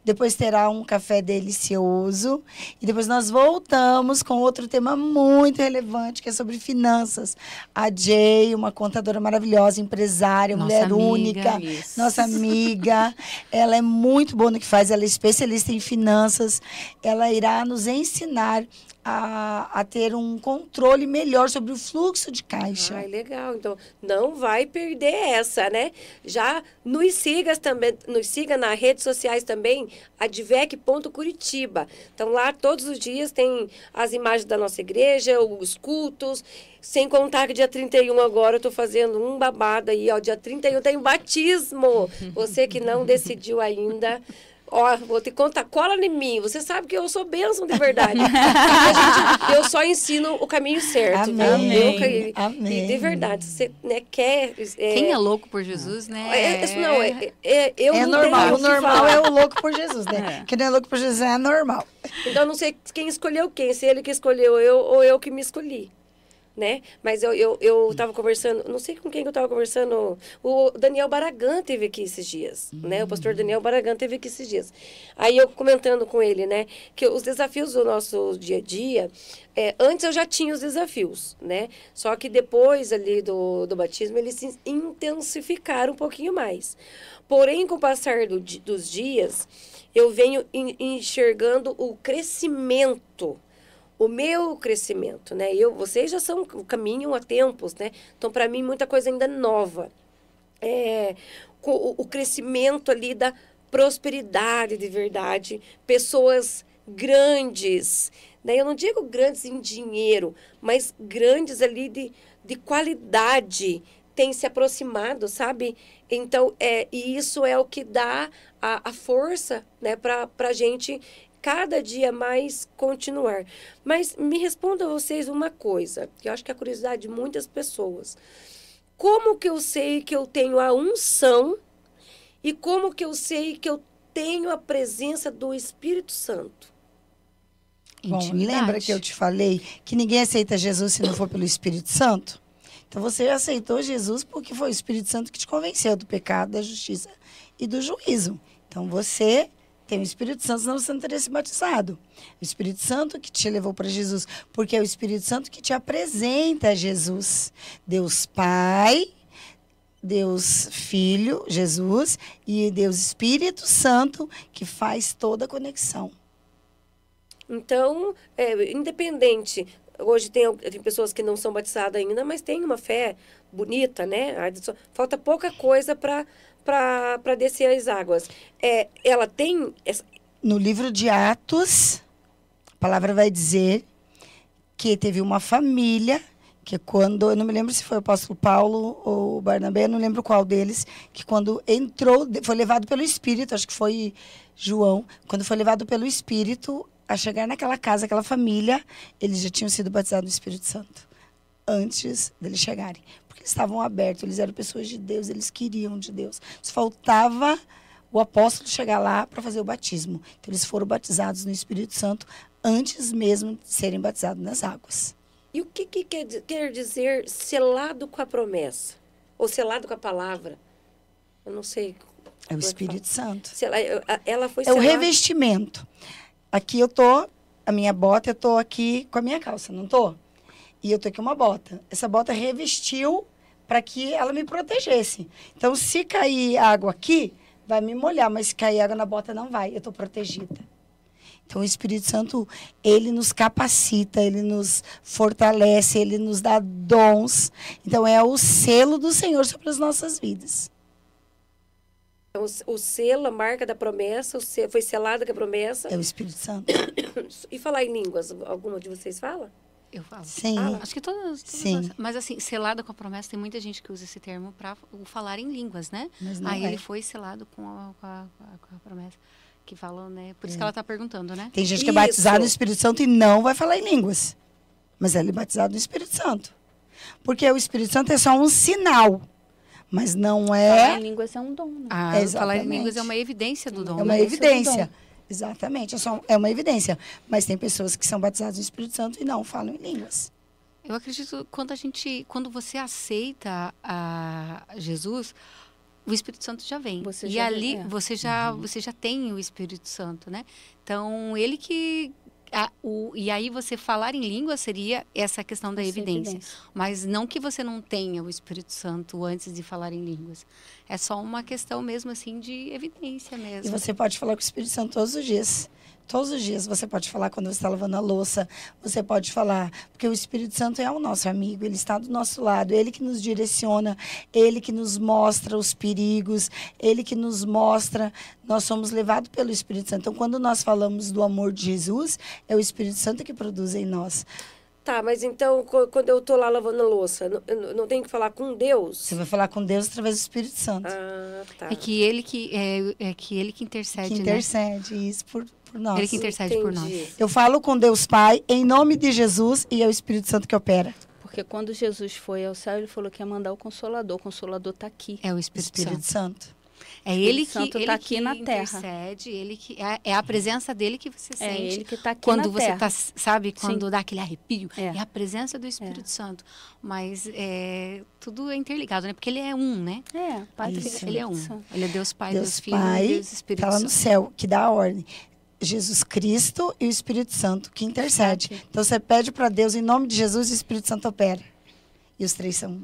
Depois terá um café delicioso. E depois nós voltamos com outro tema muito relevante, que é sobre finanças. A Jay, uma contadora maravilhosa, empresária, Nossa mulher amiga, única, isso. nossa amiga. Ela é muito boa no que faz, ela é especialista em finanças. Ela irá nos ensinar a ter um controle melhor sobre o fluxo de caixa. Ai, legal. Então, não vai perder essa, né? Já nos siga também, nos siga nas redes sociais também, advec.curitiba. Então, lá todos os dias tem as imagens da nossa igreja, os cultos, sem contar que dia 31 agora eu estou fazendo um babado aí, ó. Dia 31 tem batismo. Você que não decidiu ainda... Ó, vou te contar, cola em mim. Você sabe que eu sou bênção de verdade. Eu só ensino o caminho certo. Amém. Viu? Amém. E de verdade, você né, quer... Quem é louco por Jesus, né? Eu É não normal, tenho o que normal falar. é o louco por Jesus, né? Quem não é louco por Jesus é normal. Então, eu não sei quem escolheu quem. Se ele que escolheu eu ou eu que me escolhi. Né? Mas eu estava conversando, não sei com quem que eu estava conversando, o Daniel Barragan teve aqui esses dias, né? O pastor Daniel Barragan teve aqui esses dias. Aí eu comentando com ele, né? Que os desafios do nosso dia a dia, antes eu já tinha os desafios, né? Só que depois ali do batismo, eles se intensificaram um pouquinho mais. Porém, com o passar dos dias, eu venho enxergando o crescimento, o meu crescimento, né? Vocês já caminham há tempos, né? Então, para mim, muita coisa ainda nova. O crescimento ali da prosperidade de verdade, pessoas grandes, né? Eu não digo grandes em dinheiro, mas grandes ali de qualidade, têm se aproximado, sabe? Então, e isso é o que dá a força, né, para a gente cada dia mais continuar. Mas me responda vocês uma coisa, que eu acho que é a curiosidade de muitas pessoas. Como que eu sei que eu tenho a unção e como que eu sei que eu tenho a presença do Espírito Santo? Bom, Intimidade. lembra que eu te falei que ninguém aceita Jesus se não for pelo Espírito Santo? Então você aceitou Jesus porque foi o Espírito Santo que te convenceu do pecado, da justiça e do juízo. Então você tem o Espírito Santo, senão você não teria se batizado. O Espírito Santo que te levou para Jesus, porque é o Espírito Santo que te apresenta a Jesus. Deus Pai, Deus Filho, Jesus, e Deus Espírito Santo, que faz toda a conexão. Então, independente, hoje tem pessoas que não são batizadas ainda, mas tem uma fé bonita, né? Falta pouca coisa para descer as águas. Ela tem... No livro de Atos, a palavra vai dizer que teve uma família, que quando, eu não me lembro se foi o apóstolo Paulo ou o Barnabé, eu não lembro qual deles, que quando entrou, foi levado pelo Espírito, acho que foi João, quando foi levado pelo Espírito, a chegar naquela casa, aquela família, eles já tinham sido batizados no Espírito Santo, antes deles chegarem. Porque eles estavam abertos, eles eram pessoas de Deus, eles queriam de Deus. Só faltava o apóstolo chegar lá para fazer o batismo. Então, eles foram batizados no Espírito Santo antes mesmo de serem batizados nas águas. E o que quer dizer selado com a promessa? Ou selado com a palavra? Eu não sei. É o Espírito Santo. Ela foi É o selada. revestimento. Aqui eu tô, a minha bota, eu tô aqui com a minha calça, não tô? E eu tô aqui com uma bota. Essa bota revestiu para que ela me protegesse. Então, se cair água aqui, vai me molhar, mas se cair água na bota, não vai. Eu tô protegida. Então, o Espírito Santo, ele nos capacita, ele nos fortalece, ele nos dá dons. Então, é o selo do Senhor sobre as nossas vidas. O selo, a marca da promessa, foi selada com a promessa. É o Espírito Santo. E falar em línguas, alguma de vocês fala? Eu falo. Sim. Acho que todas. Sim. Mas assim, selado com a promessa, tem muita gente que usa esse termo para falar em línguas, né? Mas não Aí é. ele foi selado com a promessa. Que falam, né? Por isso que ela está perguntando, né? Tem gente que é Isso. batizada no Espírito Santo e não vai falar em línguas. Mas ele é batizado no Espírito Santo. Porque o Espírito Santo é só um sinal. Mas não Falar é... em línguas é um dom, né? Falar em Exatamente. línguas é uma evidência do dom. É uma né? evidência. Exatamente. É uma evidência. Mas tem pessoas que são batizadas no Espírito Santo e não falam em línguas. Eu acredito que quando você aceita a Jesus, o Espírito Santo já vem. Você e já ali vem, você já tem o Espírito Santo, né? Então, ele que... e aí você falar em língua seria essa questão da evidência. Mas não que você não tenha o Espírito Santo antes de falar em línguas. É só uma questão mesmo assim de evidência mesmo. E você pode falar com o Espírito Santo todos os dias. Todos os dias você pode falar quando você está lavando a louça, você pode falar, porque o Espírito Santo é o nosso amigo, ele está do nosso lado, ele que nos direciona, ele que nos mostra os perigos, ele que nos mostra, nós somos levados pelo Espírito Santo. Então, quando nós falamos do amor de Jesus, é o Espírito Santo que produz em nós. Tá, mas então, quando eu tô lá lavando a louça, não tenho que falar com Deus? Você vai falar com Deus através do Espírito Santo. Ah, tá. É que ele que intercede, Que intercede, isso por nós. Ele que intercede por nós. Eu falo com Deus Pai, em nome de Jesus, e é o Espírito Santo que opera. Porque quando Jesus foi ao céu, ele falou que ia mandar o Consolador. O Consolador está aqui. É o Espírito Santo. É ele que Santo tá aqui na terra. intercede, ele que é a presença dele que você sente. É ele que está aqui quando na você terra. tá, sabe, quando Sim. dá aquele arrepio, É. é a presença do Espírito Santo. Mas tudo é interligado, né? Porque ele é um, né? É, Pai, Filho e Isso. Ele é um. Espírito Santo. Ele é Deus Pai, Deus Deus Filho Pai, e Deus Espírito está lá no Santo. céu, que dá a ordem. Jesus Cristo e o Espírito Santo, que intercede. Aqui. Então, você pede para Deus, em nome de Jesus, e o Espírito Santo opera. E os três são um.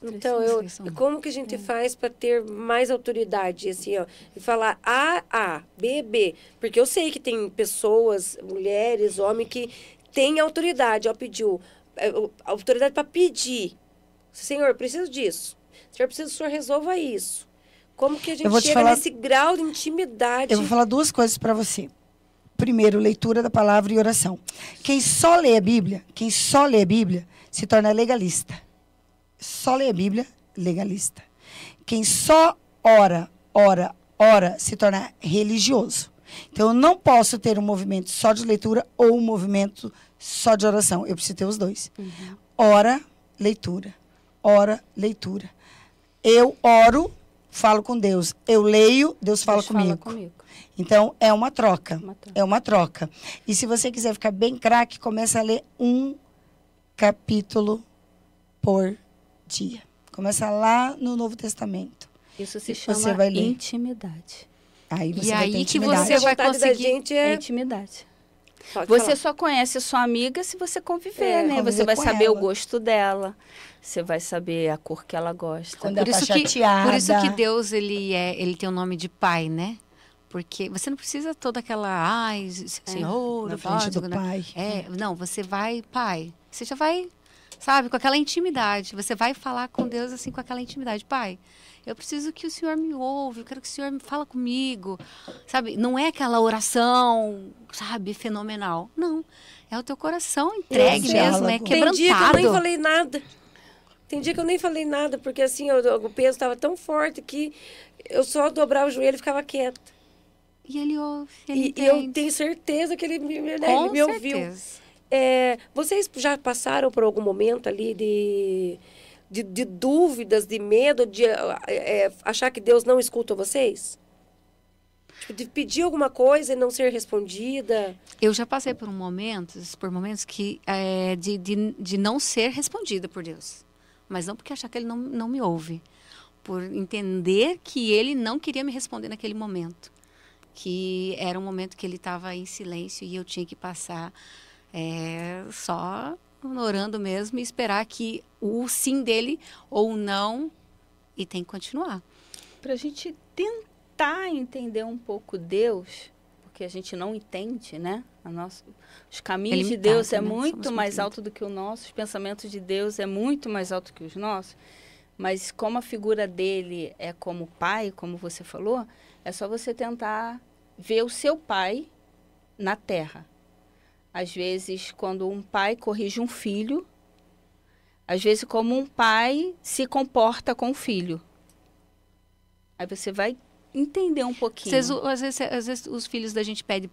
Então, Vocês como que a gente faz para ter mais autoridade, assim, ó, e falar A, B, B? Porque eu sei que tem pessoas, mulheres, homens, que têm autoridade, ó, pediu, autoridade para pedir. Senhor, preciso disso. Senhor, preciso que o Senhor resolva isso. Como que a Eu vou gente te chega falar- nesse grau de intimidade? Eu vou falar duas coisas para você. Primeiro, leitura da palavra e oração. Quem só lê a Bíblia, se torna legalista. Só lê a Bíblia, legalista. Quem só ora, se torna religioso. Então, eu não posso ter um movimento só de leitura ou um movimento só de oração. Eu preciso ter os dois. Ora, leitura. Ora, leitura. Eu oro, falo com Deus. Eu leio, Deus fala Deus fala comigo. comigo. Então, é uma troca. Uma troca. É uma troca. E se você quiser ficar bem craque, começa a ler um capítulo por dia. Começa lá no Novo Testamento. Isso se E chama você vai ler. intimidade. Aí você E vai aí ter que intimidade. você a vai vontade da conseguir- gente É é... intimidade. Pode Você falar. só conhece sua amiga se você conviver, É, né? conviver Você vai com saber ela. o gosto dela. Você vai saber a cor que ela gosta. Quando ela tá chateada. Por isso que Deus, ele tem o nome de Pai, né? Porque você não precisa toda aquela, ai, Senhor, na frente do Pai. Não, você vai, Pai. Você já vai, sabe, com aquela intimidade. Você vai falar com Deus assim, com aquela intimidade. Pai, eu preciso que o Senhor me ouve, eu quero que o Senhor me fala comigo. Sabe, não é aquela oração, sabe, fenomenal. Não, é o teu coração entregue mesmo, é diálogo. Tem dia que eu quebrantado. nem falei nada. Tem dia que eu nem falei nada, porque assim, o peso estava tão forte que eu só dobrava o joelho e ficava quieta. E ele ouve, ele E eu entende. tenho certeza que ele me Com ouviu. certeza. Vocês já passaram por algum momento ali de dúvidas, de medo, de achar que Deus não escuta vocês? Tipo, de pedir alguma coisa e não ser respondida? Eu já passei por momentos que de não ser respondida por Deus. Mas não porque achar que ele não me ouve. Por entender que ele não queria me responder naquele momento. Que era um momento que ele estava em silêncio e eu tinha que passar só orando mesmo e esperar que o sim dele ou o não, e tem que continuar. Para a gente tentar entender um pouco Deus, porque a gente não entende, né? Os caminhos de limitado, Deus é né? muito Somos mais muito alto do que o nosso, os pensamentos de Deus é muito mais alto que os nossos. Mas como a figura dele é como pai, como você falou, é só você tentar ver o seu pai na terra. Às vezes, quando um pai corrige um filho, às vezes como um pai se comporta com o filho. Aí você vai entender um pouquinho. Às vezes os filhos da gente pedem,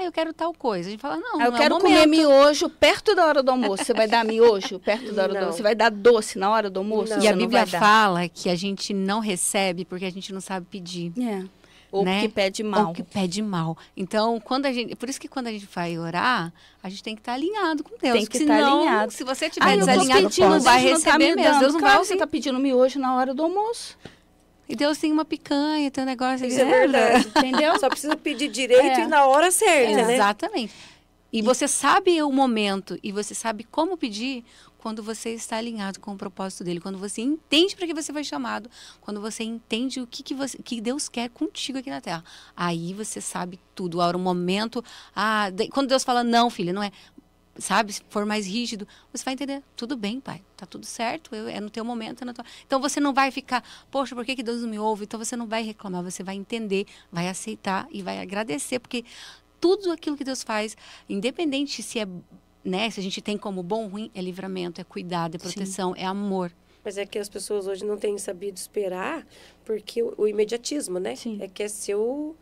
eu quero tal coisa. A gente fala, não, Eu não quero é o comer momento. miojo perto da hora do almoço. Você vai dar miojo perto da hora do Não. almoço? Você vai dar doce na hora do almoço? Não. E a Você não Bíblia vai dar. fala que a gente não recebe porque a gente não sabe pedir. É. Ou né? que pede mal. Ou que pede mal. Então, por isso que quando a gente vai orar, a gente tem que estar alinhado com Deus. Tem que porque estar senão, alinhado. Se você estiver Eu tô desalinhado, pedindo, não vai Deus não tá receber me mesmo. dando. Deus não Claro, vai você ouvir. está pedindo miojo na hora do almoço. E Deus tem uma picanha, tem um negócio... Isso é verdade. Entendeu? Só precisa pedir direito e na hora certa, né? Exatamente. E você sabe o momento e você sabe como pedir quando você está alinhado com o propósito dele, quando você entende para que você foi chamado, quando você entende o que Deus quer contigo aqui na Terra. Aí você sabe tudo. A hora, o momento... quando Deus fala, não, filha, não é... Sabe, se for mais rígido, você vai entender, tudo bem, pai, tá tudo certo, é no teu momento, é na tua... Então você não vai ficar, poxa, por que Deus não me ouve? Então você não vai reclamar, você vai entender, vai aceitar e vai agradecer, porque tudo aquilo que Deus faz, independente se é, né, se a gente tem como bom ou ruim, é livramento, é cuidado, é proteção, é amor. Mas é que as pessoas hoje não têm sabido esperar, porque o imediatismo, né? Sim. É que é seu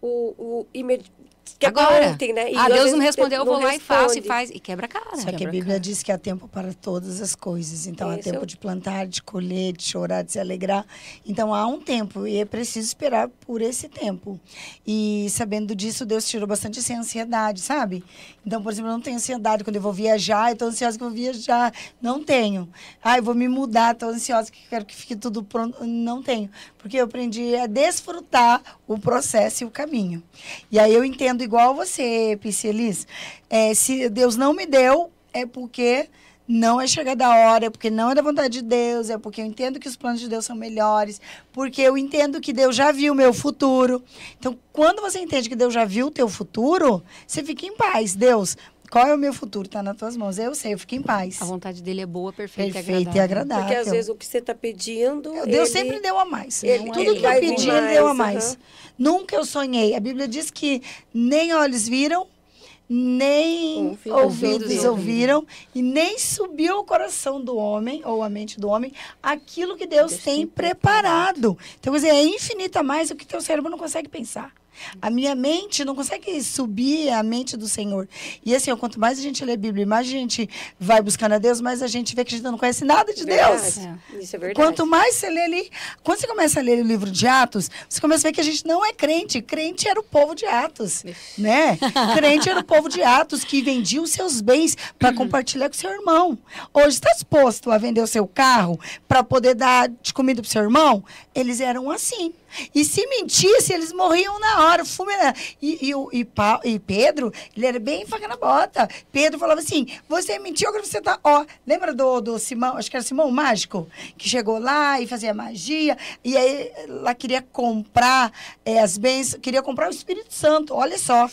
o imediato. Que é Agora, ontem, né? E Deus não respondeu, eu vou lá e faço, e quebra a cara. Só que a Bíblia diz que há tempo para todas as coisas. Então, há tempo de plantar, de colher, de chorar, de se alegrar. Então, há um tempo e é preciso esperar por esse tempo. E sabendo disso, Deus tirou bastante essa ansiedade, sabe? Então, por exemplo, eu não tenho ansiedade quando eu vou viajar, eu estou ansiosa que eu vou viajar. Não tenho. Eu vou me mudar, estou ansiosa que quero que fique tudo pronto. Não tenho. Porque eu aprendi a desfrutar o processo e o caminho. E aí eu entendo igual você, Piscelis, se Deus não me deu, é porque não é chegada a hora, é porque não é da vontade de Deus, é porque eu entendo que os planos de Deus são melhores, porque eu entendo que Deus já viu o meu futuro. Então, quando você entende que Deus já viu o teu futuro, você fica em paz. Deus, qual é o meu futuro? Está nas tuas mãos. Eu sei, eu fico em paz. A vontade dele é boa, perfeita e agradável. Porque às vezes o que você está pedindo... Deus sempre deu a mais. Tudo que eu pedi, ele deu a mais. Nunca eu sonhei. A Bíblia diz que nem olhos viram, nem ouvidos ouviram, e nem subiu ao coração do homem, ou a mente do homem, aquilo que Deus tem preparado. Então, quer dizer, é infinita mais do que teu cérebro não consegue pensar. A minha mente não consegue subir a mente do Senhor. E assim, quanto mais a gente lê a Bíblia, mais a gente vai buscando a Deus, mais a gente vê que a gente não conhece nada de Deus. Isso é verdade. Quanto mais você lê ali, quando você começa a ler o livro de Atos, você começa a ver que a gente não é crente. Crente era o povo de Atos, né? Crente era o povo de Atos que vendia os seus bens para compartilhar com o seu irmão. Hoje, está disposto a vender o seu carro para poder dar de comida para o seu irmão? Eles eram assim. E se mentisse, eles morriam na hora. E Pedro, ele era bem faca na bota. Pedro falava assim, você mentiu, agora você tá... lembra do Simão, acho que era Simão o Mágico? Que chegou lá e fazia magia. E aí, lá queria comprar as bênçãos, queria comprar o Espírito Santo. Olha só.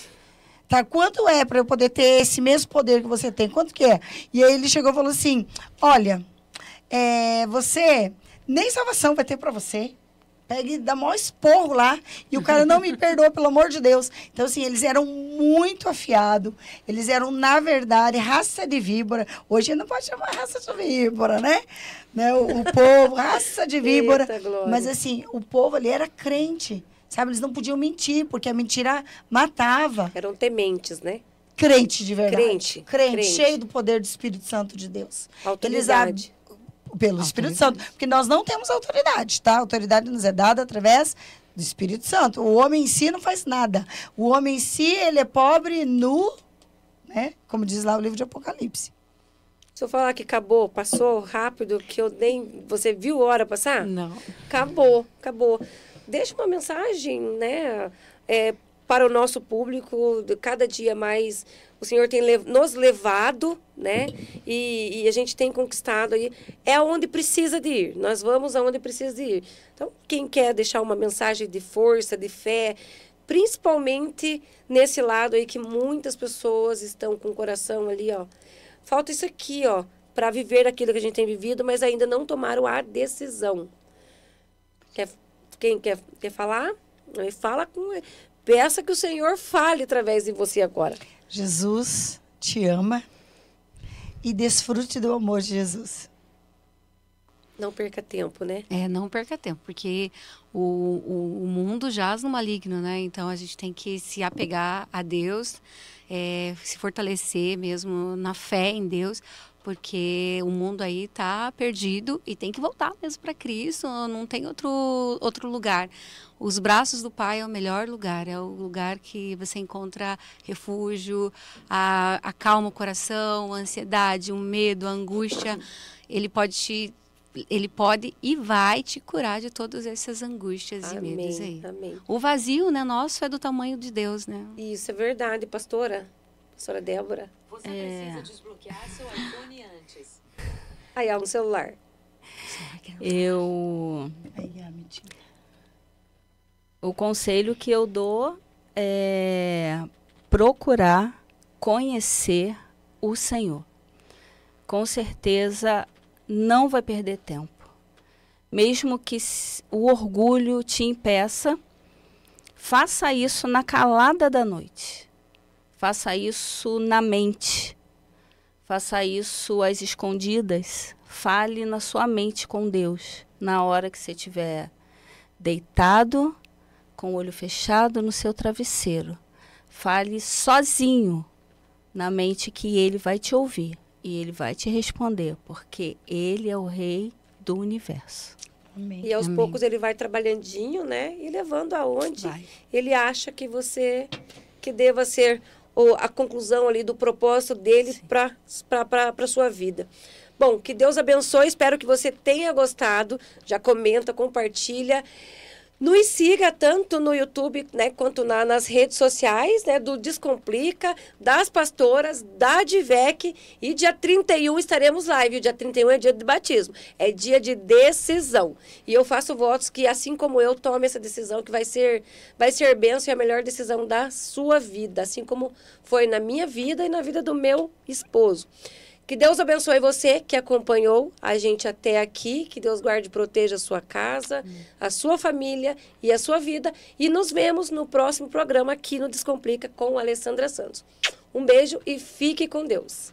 Tá, quanto é para eu poder ter esse mesmo poder que você tem? Quanto que é? E aí ele chegou e falou assim, olha, você, nem salvação vai ter para você. Pega e dá maior esporro lá. E o cara não me perdoa, pelo amor de Deus. Então, assim, eles eram muito afiados. Eles eram, na verdade, raça de víbora. Hoje não pode chamar raça de víbora, né? O povo, raça de víbora. Eita, mas, assim, o povo ali era crente. Sabe? Eles não podiam mentir, porque a mentira matava. Eram tementes, né? Crente de verdade. Crente. Cheio do poder do Espírito Santo de Deus. Autoridade. Pelo Espírito Santo. Porque nós não temos autoridade, tá? A autoridade nos é dada através do Espírito Santo. O homem em si não faz nada. O homem em si, ele é pobre e nu, né? Como diz lá o livro de Apocalipse. Se eu falar que acabou, passou rápido, que eu nem... Você viu a hora passar? Não. Acabou. Deixa uma mensagem, né? Para o nosso público, cada dia mais o Senhor tem nos levado, né? E a gente tem conquistado aí. É aonde precisa de ir. Nós vamos aonde precisa de ir. Então, quem quer deixar uma mensagem de força, de fé, principalmente nesse lado aí que muitas pessoas estão com o coração ali, ó. Falta isso aqui, ó, para viver aquilo que a gente tem vivido, mas ainda não tomaram a decisão. Quem quer falar? Fala com... Peça que o Senhor fale através de você agora. Jesus te ama e desfrute do amor de Jesus. Não perca tempo, né? Não perca tempo, porque o mundo jaz no maligno, né? Então, a gente tem que se apegar a Deus, se fortalecer mesmo na fé em Deus, porque o mundo aí está perdido e tem que voltar mesmo para Cristo, não tem outro lugar. Os braços do Pai é o melhor lugar, é o lugar que você encontra refúgio, acalma o coração, a ansiedade, o medo, a angústia. Ele pode te Ele pode e vai te curar de todas essas angústias e medos aí. Amém. O vazio, né, nosso é do tamanho de Deus, né? Isso é verdade, pastora. Pastora Débora. Você precisa desbloquear seu iPhone antes. Aí, no celular. O conselho que eu dou é procurar conhecer o Senhor. Com certeza não vai perder tempo. Mesmo que o orgulho te impeça, faça isso na calada da noite. Faça isso na mente. Faça isso às escondidas. Fale na sua mente com Deus. Na hora que você estiver deitado, com o olho fechado no seu travesseiro. Fale sozinho na mente que Ele vai te ouvir. E Ele vai te responder, porque Ele é o Rei do Universo. Amém. E aos poucos ele vai trabalhandinho, né? E levando aonde ele acha que você, que deva ser a conclusão ali do propósito dele para a sua vida. Bom, que Deus abençoe, espero que você tenha gostado. Já comenta, compartilha. Nos siga tanto no YouTube, né, quanto nas redes sociais, né, do Descomplica, das pastoras, da Divec. E dia 31 estaremos live. O dia 31 é dia de batismo. É dia de decisão. E eu faço votos que, assim como eu, tome essa decisão, que vai ser bênção e a melhor decisão da sua vida. Assim como foi na minha vida e na vida do meu esposo. Que Deus abençoe você que acompanhou a gente até aqui. Que Deus guarde e proteja a sua casa, a sua família e a sua vida. E nos vemos no próximo programa aqui no Descomplica com a Alessandra Santos. Um beijo e fique com Deus.